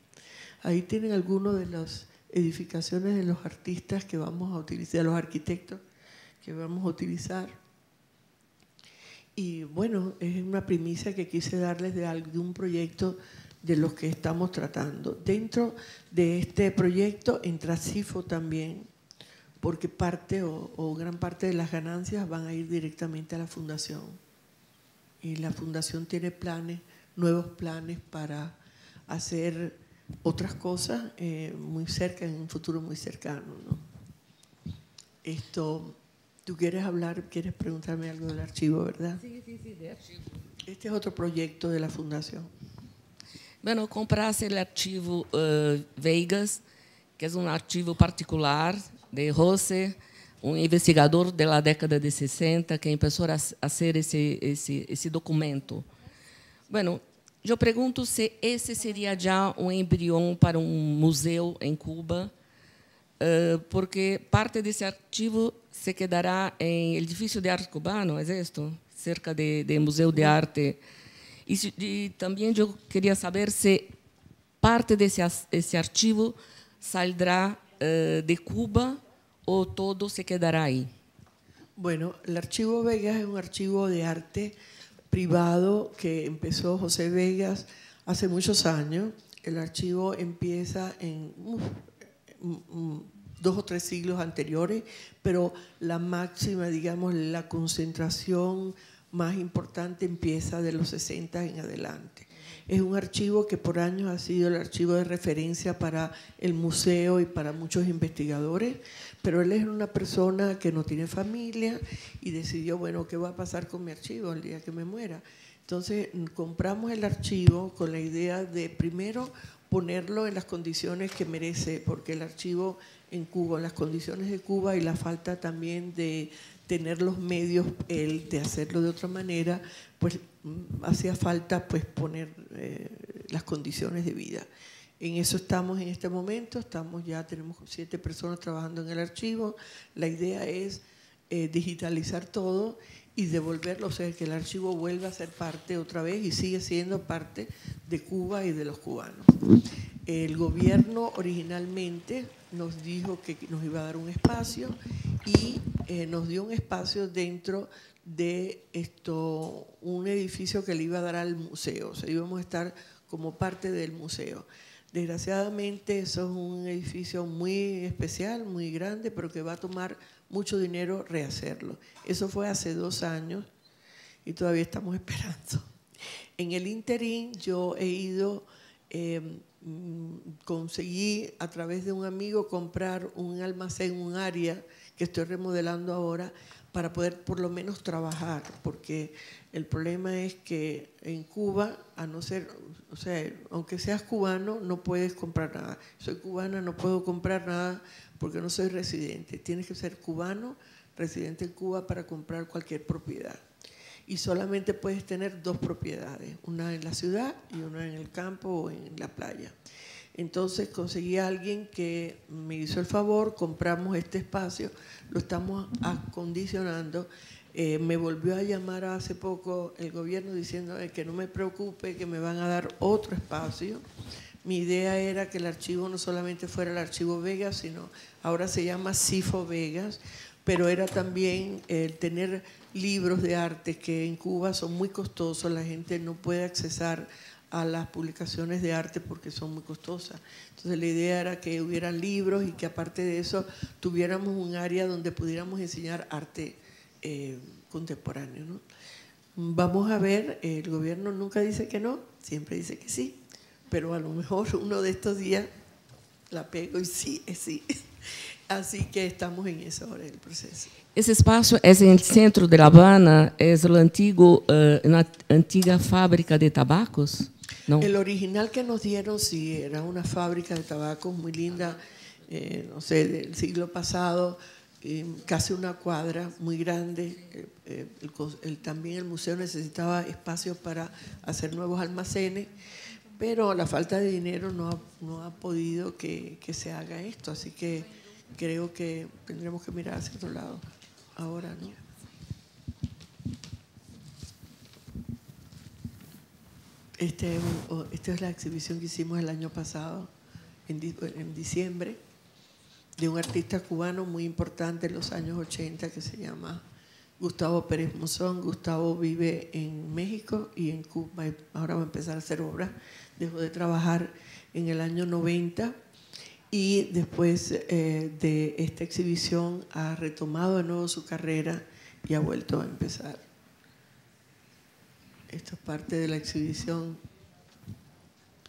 Ahí tienen algunas de las edificaciones de los artistas que vamos a utilizar, de los arquitectos que vamos a utilizar. Y bueno, es una primicia que quise darles de un proyecto de los que estamos tratando. Dentro de este proyecto entra CIFO también, porque parte o gran parte de las ganancias van a ir directamente a la fundación. Y la fundación tiene planes, nuevos planes para hacer otras cosas muy cerca, en un futuro muy cercano, ¿no? ¿Tú quieres hablar, quieres preguntarme algo del archivo, verdad? Sí, de archivo. Este es otro proyecto de la fundación. Bueno, comprasse el archivo Veigas, que es un archivo particular de José, un investigador de la década de 60 que empezó a hacer ese documento. Bueno, yo pregunto si ese sería ya un embrión para un museo en Cuba, porque parte de ese archivo se quedará en el edificio de arte cubano, ¿es esto? Cerca del Museo de Arte. Y también yo quería saber si parte de ese archivo saldrá de Cuba o todo se quedará ahí. Bueno, el archivo Vegas es un archivo de arte privado que empezó José Vegas hace muchos años. El archivo empieza en 2 o 3 siglos anteriores, pero la máxima, digamos, la concentración más importante empieza de los 60 en adelante. Es un archivo que por años ha sido el archivo de referencia para el museo y para muchos investigadores, pero él es una persona que no tiene familia y decidió, bueno, ¿qué va a pasar con mi archivo el día que me muera? Entonces compramos el archivo con la idea de primero ponerlo en las condiciones que merece, porque el archivo en Cuba, en las condiciones de Cuba y la falta también de tener los medios de hacerlo de otra manera, pues hacía falta pues poner las condiciones de vida. En eso estamos en este momento, tenemos 7 personas trabajando en el archivo. La idea es digitalizar todo y devolverlo, o sea, que el archivo vuelva a ser parte otra vez y sigue siendo parte de Cuba y de los cubanos. El gobierno originalmente nos dijo que nos iba a dar un espacio y nos dio un espacio dentro de un edificio que le iba a dar al museo, o sea, íbamos a estar como parte del museo. Desgraciadamente eso es un edificio muy especial, muy grande, pero que va a tomar mucho dinero rehacerlo. Eso fue hace 2 años y todavía estamos esperando. En el interín yo he ido, conseguí a través de un amigo comprar un almacén, un área que estoy remodelando ahora para poder por lo menos trabajar, porque el problema es que en Cuba, a no ser, o sea, aunque seas cubano, no puedes comprar nada. Soy cubana, no puedo comprar nada porque no soy residente. Tienes que ser cubano, residente en Cuba para comprar cualquier propiedad. Y solamente puedes tener 2 propiedades, una en la ciudad y una en el campo o en la playa. Entonces conseguí a alguien que me hizo el favor, compramos este espacio, lo estamos acondicionando. Me volvió a llamar hace poco el gobierno diciendo que no me preocupe, que me van a dar otro espacio. Mi idea era que el archivo no solamente fuera el archivo Vegas, sino ahora se llama CIFO Vegas, pero era también el tener libros de arte que en Cuba son muy costosos, la gente no puede accesar a las publicaciones de arte porque son muy costosas. Entonces la idea era que hubieran libros y que aparte de eso tuviéramos un área donde pudiéramos enseñar arte contemporáneo, ¿no? Vamos a ver, el gobierno nunca dice que no, siempre dice que sí, pero a lo mejor uno de estos días la pego y sí, es sí. Así que estamos en eso ahora, en el proceso. Ese espacio es en el centro de La Habana, es una antigua fábrica de tabacos, ¿no? El original que nos dieron sí, era una fábrica de tabacos muy linda, no sé, del siglo pasado, casi una cuadra, muy grande. También el museo necesitaba espacios para hacer nuevos almacenes, pero la falta de dinero no ha podido que se haga esto, así que creo que tendremos que mirar hacia otro lado. ahora, ¿no? Esta es la exhibición que hicimos el año pasado, en diciembre, de un artista cubano muy importante en los años 80 que se llama Gustavo Pérez Monzón. Gustavo vive en México y en Cuba. Ahora va a empezar a hacer obras. Dejó de trabajar en el año 90 y después de esta exhibición ha retomado de nuevo su carrera y ha vuelto a empezar. Esto es parte de la exhibición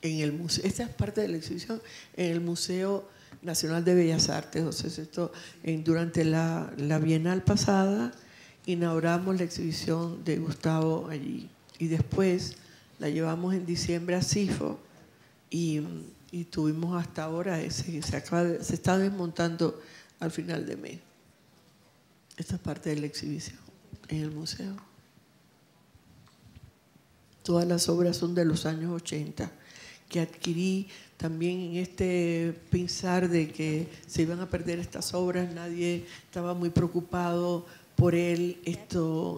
en el museo. Esta es parte de la exhibición en el Museo Nacional de Bellas Artes. O sea, esto, durante la Bienal pasada inauguramos la exhibición de Gustavo allí y después la llevamos en diciembre a CIFO y tuvimos hasta ahora, se está desmontando al final de mes. Esta es parte de la exhibición en el museo. Todas las obras son de los años 80, que adquirí también en este pensar de que se iban a perder estas obras. Nadie estaba muy preocupado por él.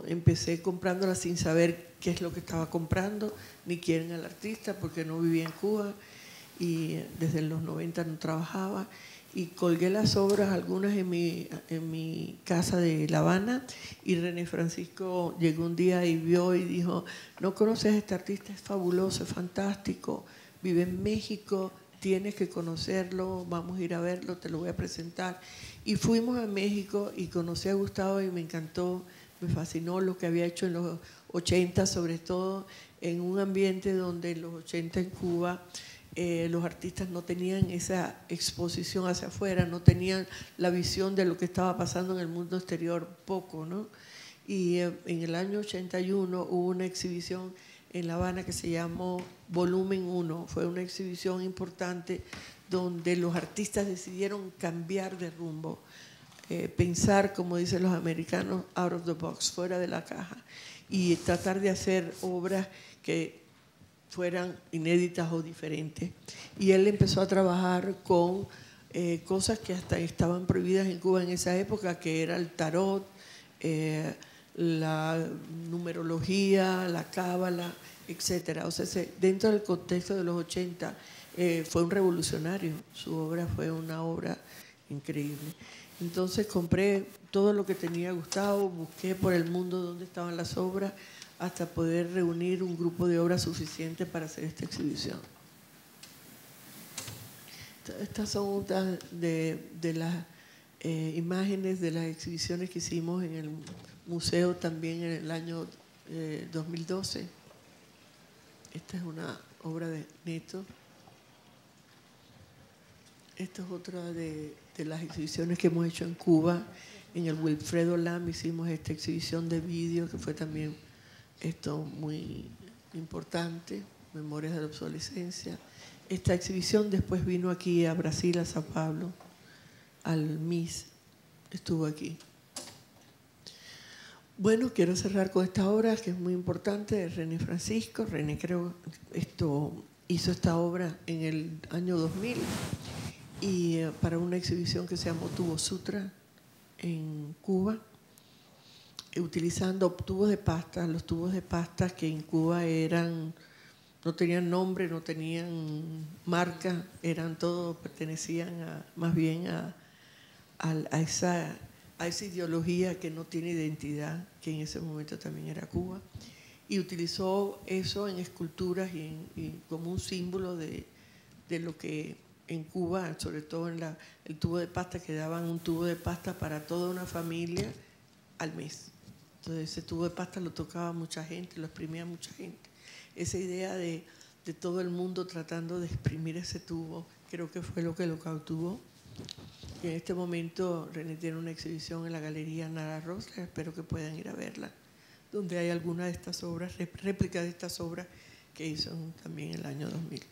Empecé comprándolas sin saber qué es lo que estaba comprando, ni quién era el artista, porque no vivía en Cuba y desde los 90 no trabajaba. Y colgué las obras, algunas en mi casa de La Habana, y René Francisco llegó un día y vio y dijo: no conoces a este artista, es fabuloso, es fantástico, vive en México, tienes que conocerlo, vamos a ir a verlo, te lo voy a presentar. Y fuimos a México y conocí a Gustavo y me encantó, me fascinó lo que había hecho en los 80, sobre todo en un ambiente donde en los 80 en Cuba los artistas no tenían esa exposición hacia afuera, no tenían la visión de lo que estaba pasando en el mundo exterior, poco, ¿no? Y en el año 81 hubo una exhibición en La Habana que se llamó Volumen 1. Fue una exhibición importante donde los artistas decidieron cambiar de rumbo, pensar, como dicen los americanos, out of the box, fuera de la caja, y tratar de hacer obras que fueran inéditas o diferentes. Y él empezó a trabajar con cosas que hasta estaban prohibidas en Cuba en esa época, que era el tarot, la numerología, la cábala, etc. O sea, dentro del contexto de los 80 fue un revolucionario. Su obra fue una obra increíble. Entonces compré todo lo que tenía Gustavo, busqué por el mundo dónde estaban las obras, hasta poder reunir un grupo de obras suficiente para hacer esta exhibición. Estas son otras de las imágenes de las exhibiciones que hicimos en el museo también en el año 2012. Esta es una obra de Neto. Esta es otra de las exhibiciones que hemos hecho en Cuba. En el Wilfredo Lam hicimos esta exhibición de vídeo que fue también muy importante, Memorias de la Obsolescencia. Esta exhibición después vino aquí a Brasil, a Sao Paulo, al MIS, estuvo aquí. Bueno, quiero cerrar con esta obra que es muy importante, de René Francisco. René hizo esta obra en el año 2000 y para una exhibición que se llamó Tubo Sutra en Cuba, utilizando tubos de pasta. Los tubos de pasta que en Cuba no tenían nombre, no tenían marca, pertenecían más bien a esa ideología que no tiene identidad, que en ese momento también era Cuba, y utilizó eso en esculturas y como un símbolo de lo que en Cuba, sobre todo en el tubo de pasta, que daban un tubo de pasta para toda una familia al mes. Entonces ese tubo de pasta lo tocaba mucha gente, lo exprimía mucha gente. Esa idea de todo el mundo tratando de exprimir ese tubo, creo que fue lo que lo cautivó. Y en este momento René tiene una exhibición en la Galería Nara Rosler, espero que puedan ir a verla, donde hay algunas de estas obras, réplicas de estas obras que hizo también en el año 2000.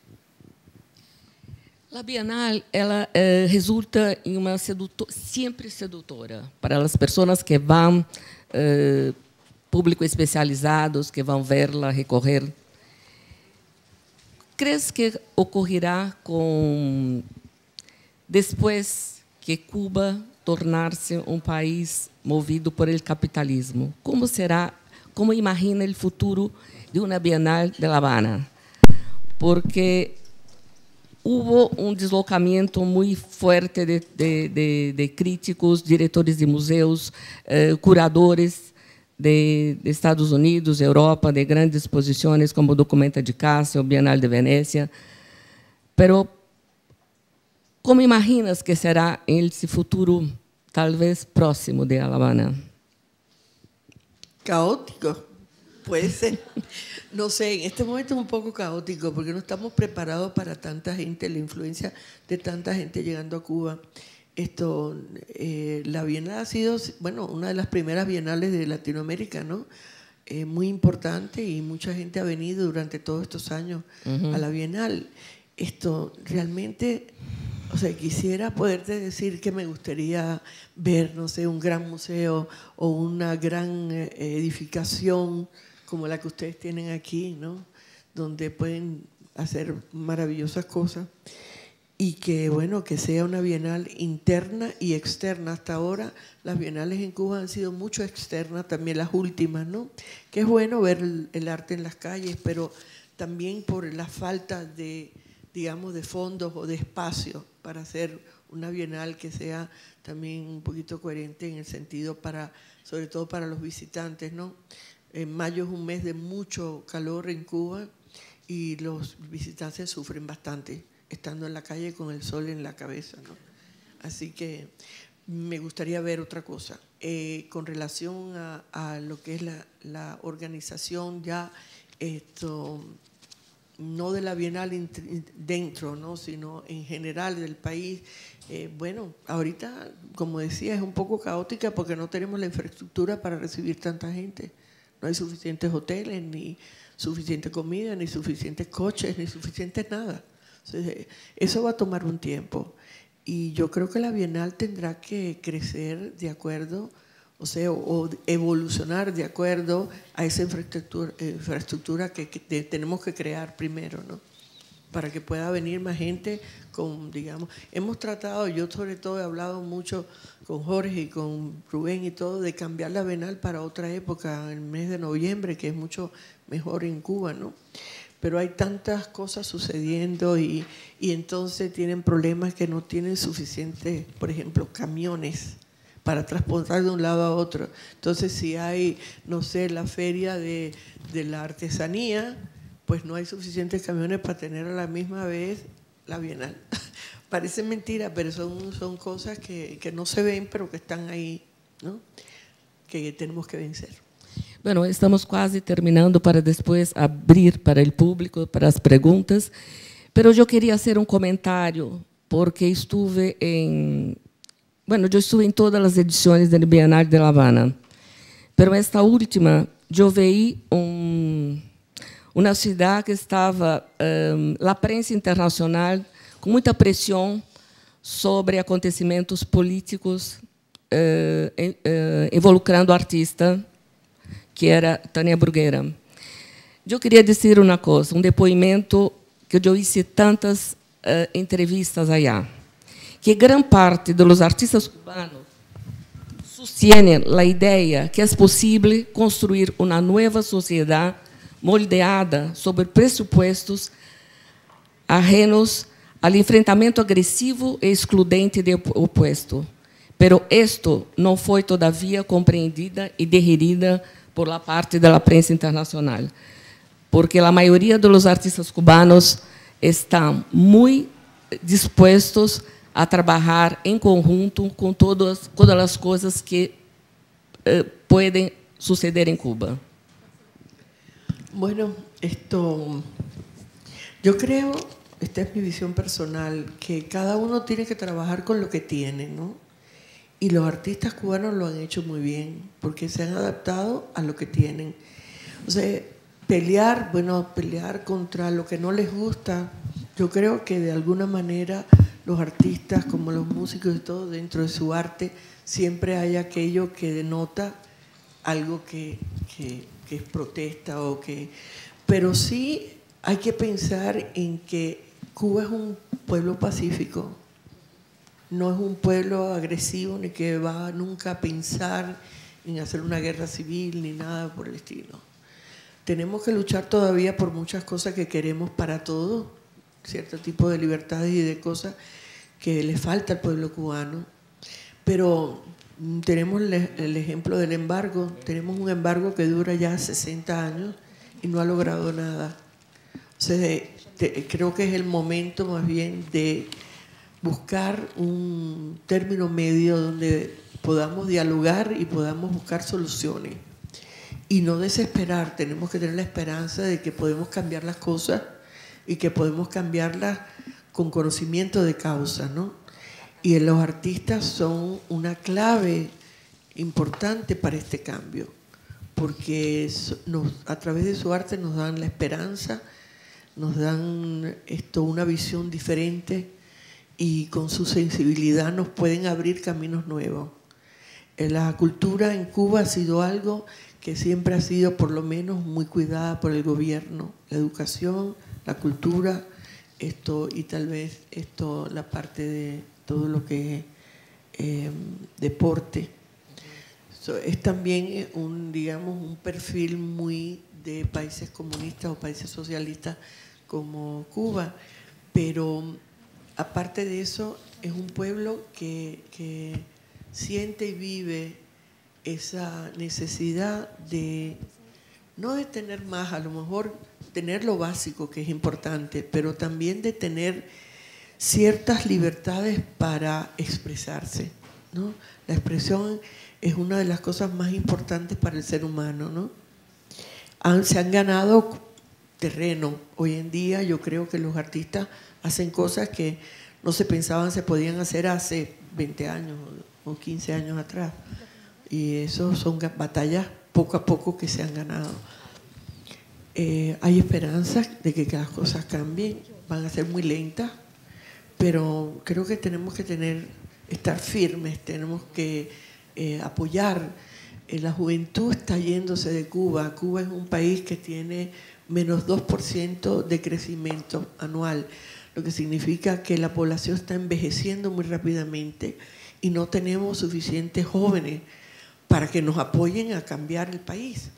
La Bienal ela resulta em uma sempre sedutora para as pessoas que vão, público especializados que vão verla, recorrer. ¿Crees que ocorrerá depois que Cuba tornar-se um país movido por el capitalismo. Como será, como imagina o futuro de uma Bienal de La Habana? Porque houve um deslocamento muito forte de críticos, diretores de museus, curadores de Estados Unidos, Europa, de grandes exposições como Documenta de Cássio, Bienal de Venecia. Pero como imaginas que será esse futuro, talvez próximo de La Habana? Caótico, puede ser. No sé, en este momento es un poco caótico porque no estamos preparados para tanta gente, la influencia de tanta gente llegando a Cuba. La Bienal ha sido, bueno, una de las primeras bienales de Latinoamérica, ¿no? Muy importante y mucha gente ha venido durante todos estos años a la Bienal. Realmente, o sea, quisiera poderte decir que me gustaría ver, no sé, un gran museo o una gran edificación como la que ustedes tienen aquí, ¿no? Donde pueden hacer maravillosas cosas y que, bueno, que sea una bienal interna y externa. Hasta ahora las bienales en Cuba han sido mucho externas, también las últimas, ¿no? Que es bueno ver el arte en las calles, pero también por la falta de, digamos, de fondos o de espacio para hacer una bienal que sea también un poquito coherente en el sentido para, sobre todo para los visitantes, ¿no? En mayo es un mes de mucho calor en Cuba y los visitantes sufren bastante estando en la calle con el sol en la cabeza, ¿no? Así que me gustaría ver otra cosa. Con relación a lo que es la organización ya, no de la Bienal dentro, ¿no? Sino en general del país. Bueno, ahorita, como decía, es un poco caótica porque no tenemos la infraestructura para recibir tanta gente. No hay suficientes hoteles, ni suficiente comida, ni suficientes coches, ni suficiente nada. Entonces, eso va a tomar un tiempo. Y yo creo que la Bienal tendrá que crecer de acuerdo, o sea, o evolucionar de acuerdo a esa infraestructura que tenemos que crear primero, ¿no? Para que pueda venir más gente con, digamos, hemos tratado, yo sobre todo he hablado mucho con Jorge y con Rubén y todo, de cambiar la Bienal para otra época, el mes de noviembre, que es mucho mejor en Cuba, ¿no? Pero hay tantas cosas sucediendo y entonces tienen problemas que no tienen suficientes, por ejemplo, camiones para transportar de un lado a otro. Entonces, si hay, no sé, la feria de la artesanía, pues no hay suficientes camiones para tener a la misma vez la Bienal. Parece mentira, pero son cosas que no se ven, pero que están ahí, ¿no? Que tenemos que vencer. Bueno, estamos quase terminando para depois abrir para o público, para as perguntas. Pero eu queria fazer um comentário, porque estuve em... Bueno, eu estuve em todas as edições da Bienal de La Habana. Pero esta última, eu vi uma cidade que estava, a prensa internacional, com muita pressão sobre acontecimentos políticos involucrando o artista, que era Tânia Bruguera. Eu queria dizer uma coisa, um depoimento que eu hice tantas entrevistas allá, que grande parte dos artistas cubanos sostienen a ideia que é possível construir uma nova sociedade moldeada sobre pressupostos ajenos ao enfrentamento agressivo e excludente do oposto. Pero esto não foi todavia compreendida e digerida por la parte da prensa internacional, porque a maioria dos artistas cubanos estão muito dispostos a trabalhar em conjunto com todas as coisas que podem suceder em Cuba. Bueno, yo creo, esta es mi visión personal, que cada uno tiene que trabajar con lo que tiene, ¿no? Y los artistas cubanos lo han hecho muy bien, porque se han adaptado a lo que tienen. O sea, pelear contra lo que no les gusta, yo creo que de alguna manera los artistas, como los músicos y todo, dentro de su arte, siempre hay aquello que denota algo que es protesta pero sí hay que pensar en que Cuba es un pueblo pacífico no es un pueblo agresivo ni que va nunca a pensar en hacer una guerra civil ni nada por el estilo. Tenemos que luchar todavía por muchas cosas que queremos para todos, cierto tipo de libertades y de cosas que le falta al pueblo cubano, pero tenemos el ejemplo del embargo. Tenemos un embargo que dura ya 60 años y no ha logrado nada. O sea, creo que es el momento más bien de buscar un término medio donde podamos dialogar y podamos buscar soluciones. Y no desesperar, tenemos que tener la esperanza de que podemos cambiar las cosas y que podemos cambiarlas con conocimiento de causa, ¿no? Y los artistas son una clave importante para este cambio, porque a través de su arte nos dan la esperanza, nos dan una visión diferente y con su sensibilidad nos pueden abrir caminos nuevos. La cultura en Cuba ha sido algo que siempre ha sido por lo menos muy cuidada por el gobierno, la educación, la cultura, y tal vez la parte de todo lo que es deporte. Es también un perfil muy de países comunistas o países socialistas como Cuba, pero aparte de eso es un pueblo que siente y vive esa necesidad de, no de tener más, a lo mejor tener lo básico que es importante, pero también de tener ciertas libertades para expresarse, ¿no? La expresión es una de las cosas más importantes para el ser humano, ¿no? Se han ganado terreno. Hoy en día yo creo que los artistas hacen cosas que no se pensaban se podían hacer hace 20 años o 15 años atrás. Y eso son batallas poco a poco que se han ganado. Hay esperanzas de que las cosas cambien, van a ser muy lentas, pero creo que tenemos que estar firmes, tenemos que apoyar. La juventud está yéndose de Cuba. Cuba es un país que tiene menos 2% de crecimiento anual, lo que significa que la población está envejeciendo muy rápidamente y no tenemos suficientes jóvenes para que nos apoyen a cambiar el país.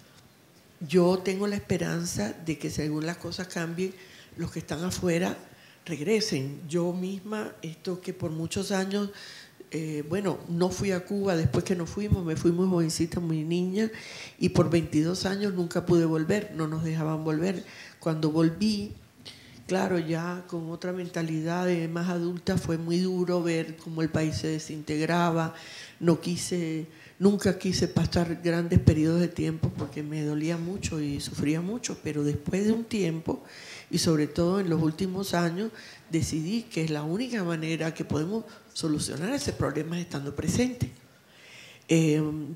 Yo tengo la esperanza de que según las cosas cambien, los que están afuera regresen. Yo misma, que por muchos años, no fui a Cuba después que nos fuimos, me fui muy jovencita, muy niña, y por 22 años nunca pude volver, no nos dejaban volver. Cuando volví, claro, ya con otra mentalidad de más adulta, fue muy duro ver cómo el país se desintegraba. Nunca quise pasar grandes periodos de tiempo porque me dolía mucho y sufría mucho, pero después de un tiempo, y sobre todo en los últimos años, decidí que es la única manera que podemos solucionar ese problema estando presente.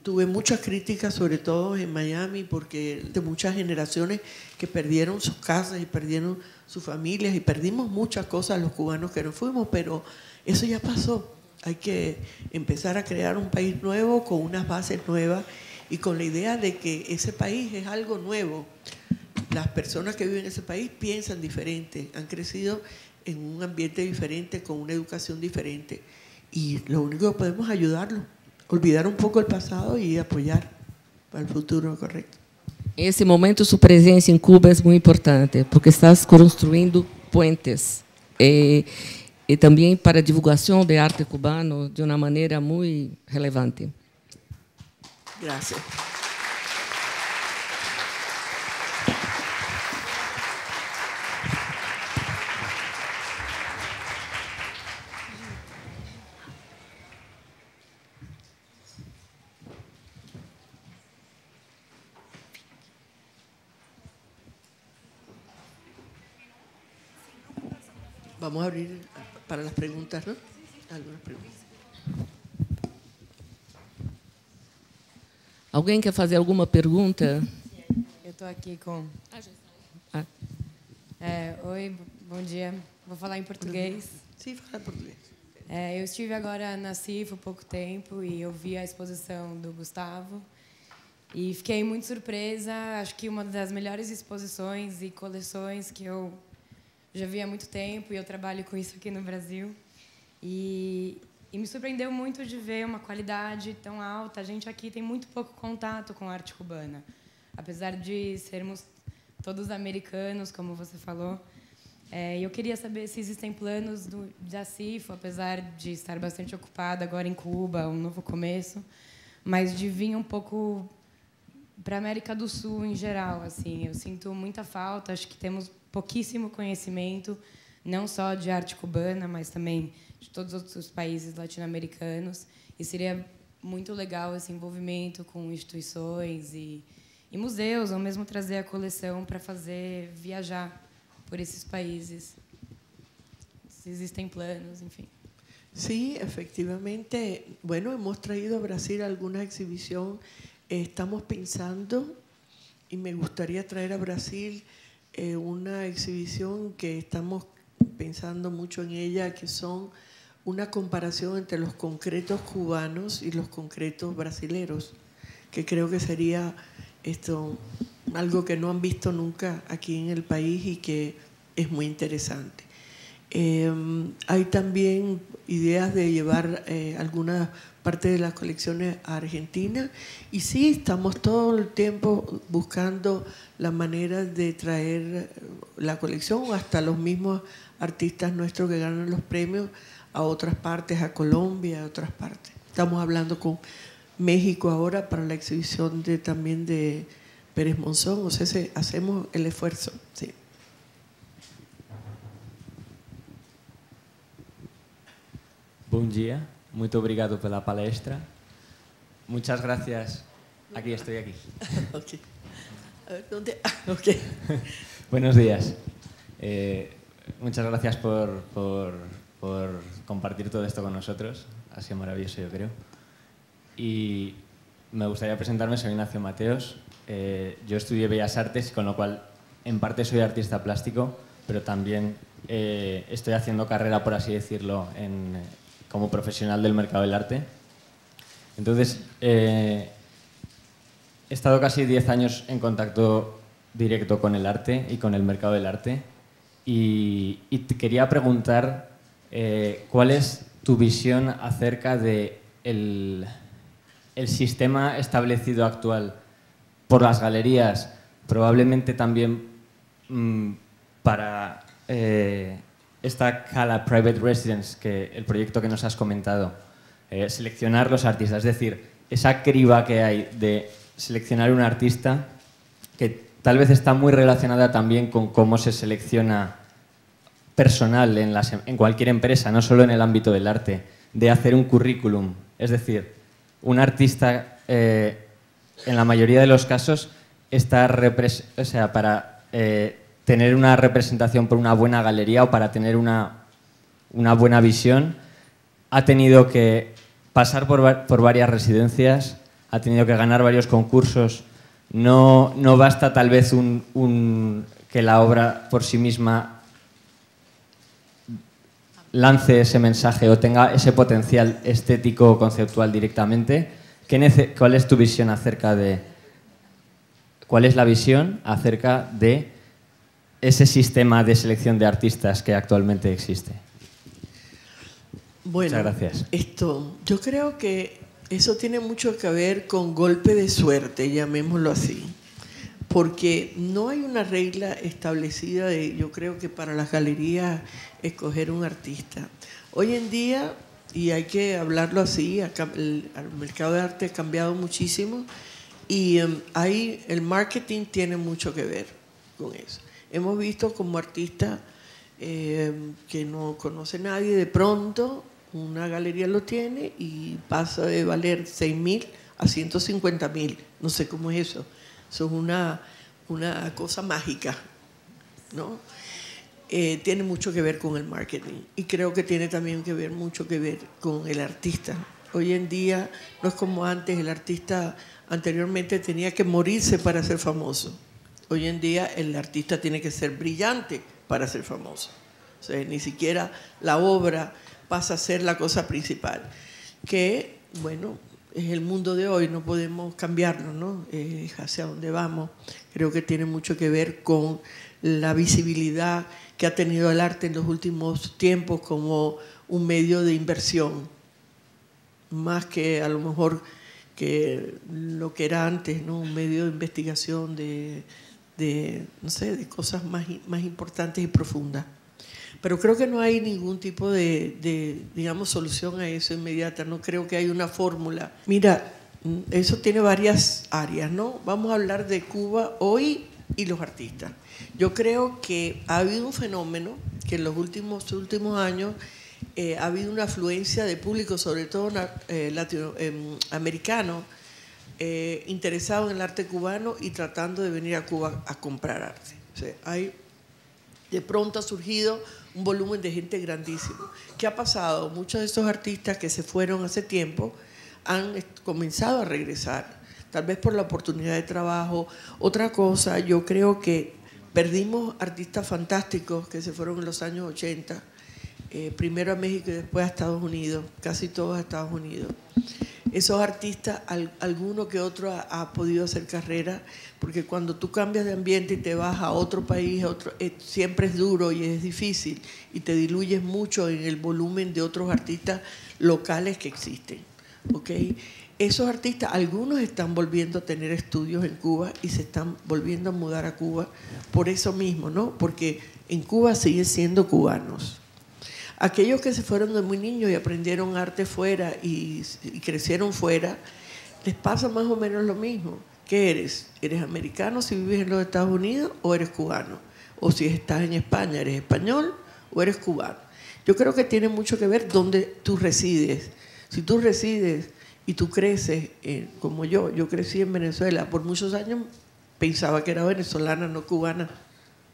Tuve muchas críticas, sobre todo en Miami, porque de muchas generaciones que perdieron sus casas y perdieron sus familias y perdimos muchas cosas los cubanos que nos fuimos, pero eso ya pasó. Hay que empezar a crear un país nuevo con unas bases nuevas y con la idea de que ese país es algo nuevo. Las personas que viven en ese país piensan diferente, han crecido en un ambiente diferente, con una educación diferente. Y lo único que podemos es ayudarlos, olvidar un poco el pasado y apoyar para el futuro correcto. En esse momento, sua presença em Cuba é muito importante, porque estás construindo puentes. E também para a divulgação de arte cubano de uma maneira muito relevante. Gracias. Vamos a abrir para las preguntas, ¿no? Algunas preguntas. Alguém quer fazer alguma pergunta? Eu estou aqui com... Ah. Oi, bom dia. Vou falar em português. Sim, fala português. Eu estive agora na CIF há pouco tempo e eu vi a exposição do Gustavo e fiquei muito surpresa. Acho que uma das melhores exposições e coleções que eu já vi há muito tempo, e eu trabalho com isso aqui no Brasil. E E me surpreendeu muito de ver uma qualidade tão alta. A gente aqui tem muito pouco contato com a arte cubana. Apesar de sermos todos americanos, como você falou. Eu queria saber se existem planos da CIFO, apesar de estar bastante ocupada agora em Cuba, um novo começo, mas de vir um pouco para a América do Sul em geral. Assim, eu sinto muita falta, acho que temos pouquíssimo conhecimento, não só de arte cubana, mas também de todos os outros países latino-americanos. E seria muito legal esse envolvimento com instituições e museus, ou mesmo trazer a coleção para fazer viajar por esses países. Si existen planos, en fin. Sí, efectivamente. Bueno, hemos traído a Brasil alguna exhibición. Estamos pensando, y me gustaría traer a Brasil una exhibición que estamos pensando mucho en ella, que son una comparación entre los concretos cubanos y los concretos brasileros, que creo que sería esto algo que no han visto nunca aquí en el país y que es muy interesante. Hay también ideas de llevar alguna parte de las colecciones a Argentina, y sí, estamos todo el tiempo buscando la manera de traer la colección, o hasta los mismos artistas nuestros que ganan los premios, a otras partes, a Colombia, a otras partes. Estamos hablando con México ahora para la exhibición también de Pérez Monzón, o sea, hacemos el esfuerzo. Sí. Bom dia, muito obrigado pela palestra. Muchas gracias. Aquí estoy, aquí. Okay. A ver, ¿dónde? Okay. Buenos días. Muchas gracias por compartir todo esto con nosotros. Ha sido maravilloso, yo creo. Y me gustaría presentarme, soy Ignacio Mateos. Yo estudié Bellas Artes, con lo cual en parte soy artista plástico, pero también estoy haciendo carrera, por así decirlo, como profesional del mercado del arte. Entonces, he estado casi 10 años en contacto directo con el arte y con el mercado del arte. Y te quería preguntar cuál es tu visión acerca de el sistema establecido actual por las galerías, probablemente también para esta Cala Private Residence, que el proyecto que nos has comentado, seleccionar los artistas, es decir, esa criba que hay de seleccionar un artista, que tal vez está muy relacionada también con cómo se selecciona personal en cualquier empresa, no solo en el ámbito del arte, de hacer un currículum. Es decir, un artista, en la mayoría de los casos, para tener una representación por una buena galería o para tener una buena visión, ha tenido que pasar por varias residencias, ha tenido que ganar varios concursos. No basta tal vez que la obra por sí misma lance ese mensaje o tenga ese potencial estético o conceptual directamente. ¿Cuál es tu visión acerca de... ¿Cuál es la visión acerca de ese sistema de selección de artistas que actualmente existe? Bueno, muchas gracias. Yo creo que eso tiene mucho que ver con golpe de suerte, llamémoslo así, porque no hay una regla establecida yo creo que para las galerías escoger un artista. Hoy en día, y hay que hablarlo así, el mercado de arte ha cambiado muchísimo y ahí el marketing tiene mucho que ver con eso. Hemos visto como artistas que no conoce nadie, de pronto una galería lo tiene y pasa de valer 6.000 a 150.000. No sé cómo es eso. Eso es una cosa mágica, ¿no? Tiene mucho que ver con el marketing y creo que tiene también mucho que ver con el artista. Hoy en día no es como antes, el artista anteriormente tenía que morirse para ser famoso. Hoy en día el artista tiene que ser brillante para ser famoso. O sea, ni siquiera la obra pasa a ser la cosa principal. Que, bueno, es el mundo de hoy, no podemos cambiarlo, ¿no? Hacia dónde vamos. Creo que tiene mucho que ver con la visibilidad que ha tenido el arte en los últimos tiempos como un medio de inversión, más que a lo mejor que lo que era antes, ¿no? Un medio de investigación no sé, de cosas más importantes y profundas. Pero creo que no hay ningún tipo digamos, solución a eso inmediata. No creo que haya una fórmula. Mira, eso tiene varias áreas, ¿no? Vamos a hablar de Cuba hoy y los artistas. Yo creo que ha habido un fenómeno que en los últimos años ha habido una afluencia de público, sobre todo latinoamericano, interesado en el arte cubano y tratando de venir a Cuba a comprar arte. O sea, de pronto ha surgido un volumen de gente grandísimo. ¿Qué ha pasado? Muchos de esos artistas que se fueron hace tiempo han comenzado a regresar, tal vez por la oportunidad de trabajo. Otra cosa, yo creo que perdimos artistas fantásticos que se fueron en los años 80, primero a México y después a Estados Unidos, casi todos a Estados Unidos. Esos artistas, alguno que otro ha podido hacer carrera, porque cuando tú cambias de ambiente y te vas a otro país, siempre es duro y es difícil, y te diluyes mucho en el volumen de otros artistas locales que existen. ¿Okay? Esos artistas, algunos están volviendo a tener estudios en Cuba y se están volviendo a mudar a Cuba por eso mismo, ¿no? Porque en Cuba siguen siendo cubanos. Aquellos que se fueron de muy niños y aprendieron arte fuera y crecieron fuera, les pasa más o menos lo mismo. ¿Qué eres? ¿Eres americano si vives en los Estados Unidos o eres cubano? O si estás en España, ¿eres español o eres cubano? Yo creo que tiene mucho que ver dónde tú resides. Si tú resides y tú creces, como yo crecí en Venezuela, por muchos años pensaba que era venezolana, no cubana.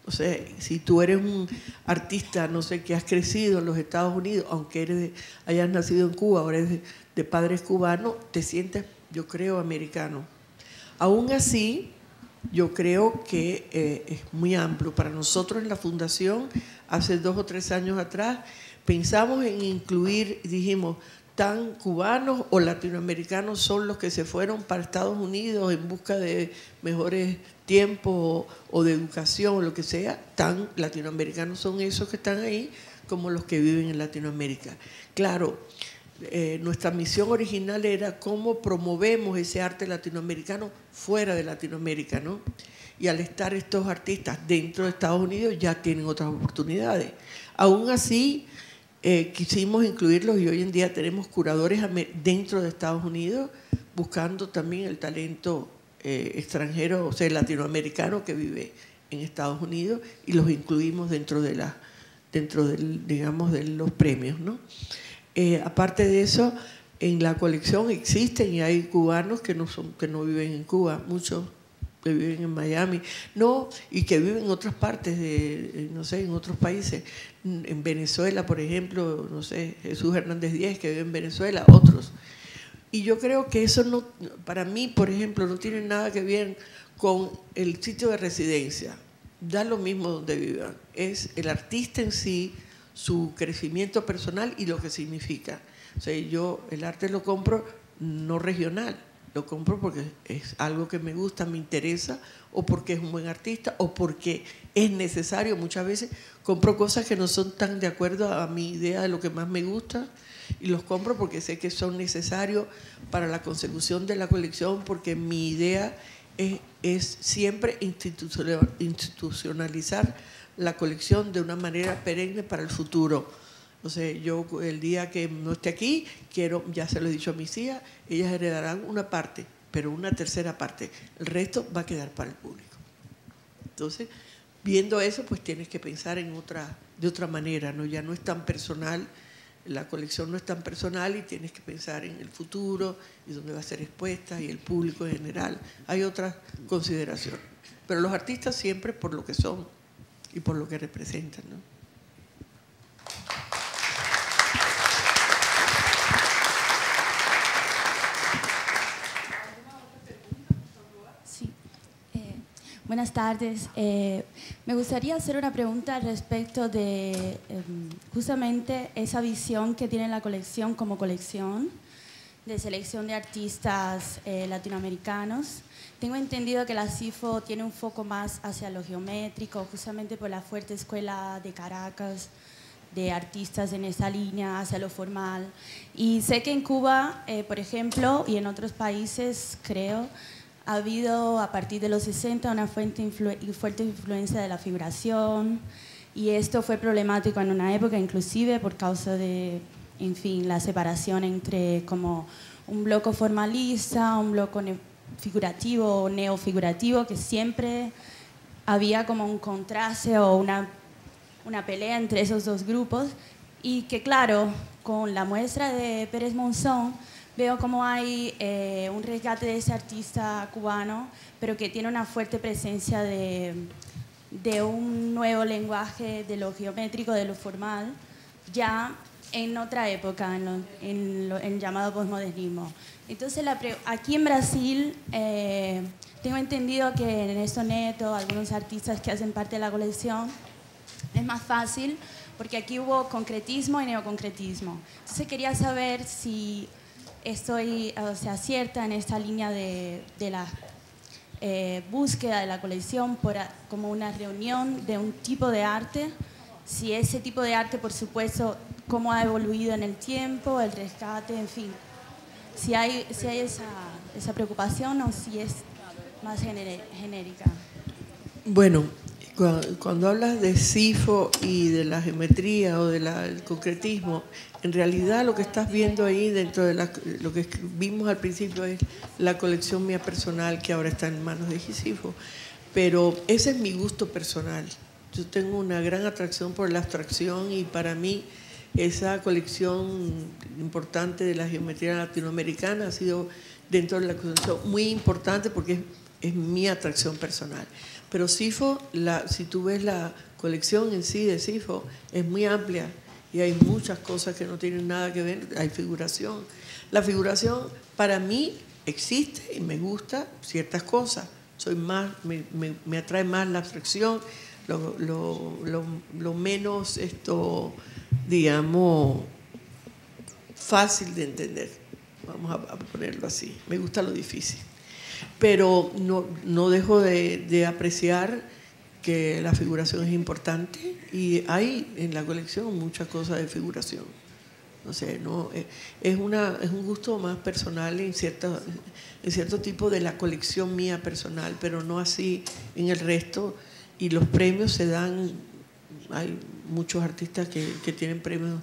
O sea, si tú eres un artista, no sé, que has crecido en los Estados Unidos, aunque hayas nacido en Cuba, ahora eres de padres cubanos, te sientes, yo creo, americano. Aún así, yo creo que es muy amplio. Para nosotros en la Fundación, hace 2 o 3 años atrás, pensamos en incluir, dijimos, tan cubanos o latinoamericanos son los que se fueron para Estados Unidos en busca de mejores tiempos o de educación o lo que sea, tan latinoamericanos son esos que están ahí como los que viven en Latinoamérica. Claro, nuestra misión original era cómo promovemos ese arte latinoamericano fuera de Latinoamérica, ¿no? Y al estar estos artistas dentro de Estados Unidos ya tienen otras oportunidades. Aún así, quisimos incluirlos y hoy en día tenemos curadores dentro de Estados Unidos buscando también el talento extranjero, o sea, latinoamericano que vive en Estados Unidos, y los incluimos dentro digamos, de los premios, ¿no? Aparte de eso, en la colección existen y hay cubanos que no viven en Cuba, muchos que viven en Miami, no, y que viven en otras partes no sé, en otros países. En Venezuela, por ejemplo, no sé, Jesús Hernández Díez, que vive en Venezuela, otros. Y yo creo que eso no, para mí, por ejemplo, no tiene nada que ver con el sitio de residencia. Da lo mismo donde vivan. Es el artista en sí, su crecimiento personal y lo que significa. O sea, yo el arte lo compro no regional, lo compro porque es algo que me gusta, me interesa, o porque es un buen artista, o porque es necesario. Muchas veces compro cosas que no son tan de acuerdo a mi idea de lo que más me gusta, y los compro porque sé que son necesarios para la consecución de la colección, porque mi idea es siempre institucionalizar la colección de una manera perenne para el futuro. O sea, yo el día que no esté aquí, quiero, ya se lo he dicho a mis hijas, ellas heredarán una parte, pero una tercera parte. El resto va a quedar para el público. Entonces, viendo eso, pues tienes que pensar de otra manera, ¿no? Ya no es tan personal, la colección no es tan personal, y tienes que pensar en el futuro y dónde va a ser expuesta y el público en general. Hay otras consideraciones. Pero los artistas siempre por lo que son y por lo que representan, ¿no? Buenas tardes. Me gustaría hacer una pregunta respecto de justamente esa visión que tiene la colección como colección de selección de artistas latinoamericanos. Tengo entendido que la CIFO tiene un foco más hacia lo geométrico, justamente por la fuerte escuela de Caracas, de artistas en esa línea hacia lo formal. Y sé que en Cuba, por ejemplo, y en otros países, creo, ha habido a partir de los 60 una fuerte influencia de la figuración, y esto fue problemático en una época inclusive por causa de, en fin, la separación entre como un bloque formalista, un bloque figurativo o neofigurativo, que siempre había como un contraste o una pelea entre esos dos grupos, y que claro, con la muestra de Pérez Monzón veo como hay un rescate de ese artista cubano, pero que tiene una fuerte presencia de un nuevo lenguaje de lo geométrico, de lo formal, ya en otra época, en el llamado posmodernismo. Entonces, aquí en Brasil tengo entendido que en Soneto, algunos artistas que hacen parte de la colección, es más fácil porque aquí hubo concretismo y neoconcretismo. Entonces quería saber si estoy cierta en esta línea de la búsqueda de la colección como una reunión de un tipo de arte, si ese tipo de arte, por supuesto, cómo ha evoluido en el tiempo, el rescate, en fin, si hay esa preocupación o si es más genérica. Bueno, cuando hablas de SIFO y de la geometría o del concretismo, en realidad lo que estás viendo ahí dentro de lo que vimos al principio es la colección mía personal, que ahora está en manos de SIFO, pero ese es mi gusto personal. Yo tengo una gran atracción por la abstracción, y para mí esa colección importante de la geometría latinoamericana ha sido dentro de la colección muy importante porque es mi atracción personal. Pero SIFO, si tú ves la colección en sí de SIFO, es muy amplia y hay muchas cosas que no tienen nada que ver. Hay figuración. La figuración para mí existe y me gusta ciertas cosas. Me atrae más la abstracción, lo menos digamos, fácil de entender. Vamos a ponerlo así. Me gusta lo difícil. Pero no dejo de apreciar que la figuración es importante, y hay en la colección muchas cosas de figuración. No sé, es un gusto más personal en cierto tipo de la colección mía personal, pero no así en el resto. Y los premios se dan, hay muchos artistas que tienen premios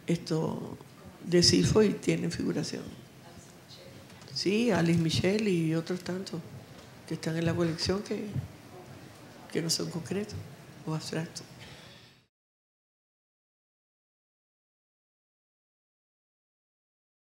de SIFO y tienen figuración. Sí, Alice Michel y otros tantos que están en la colección que no son concretos o abstractos.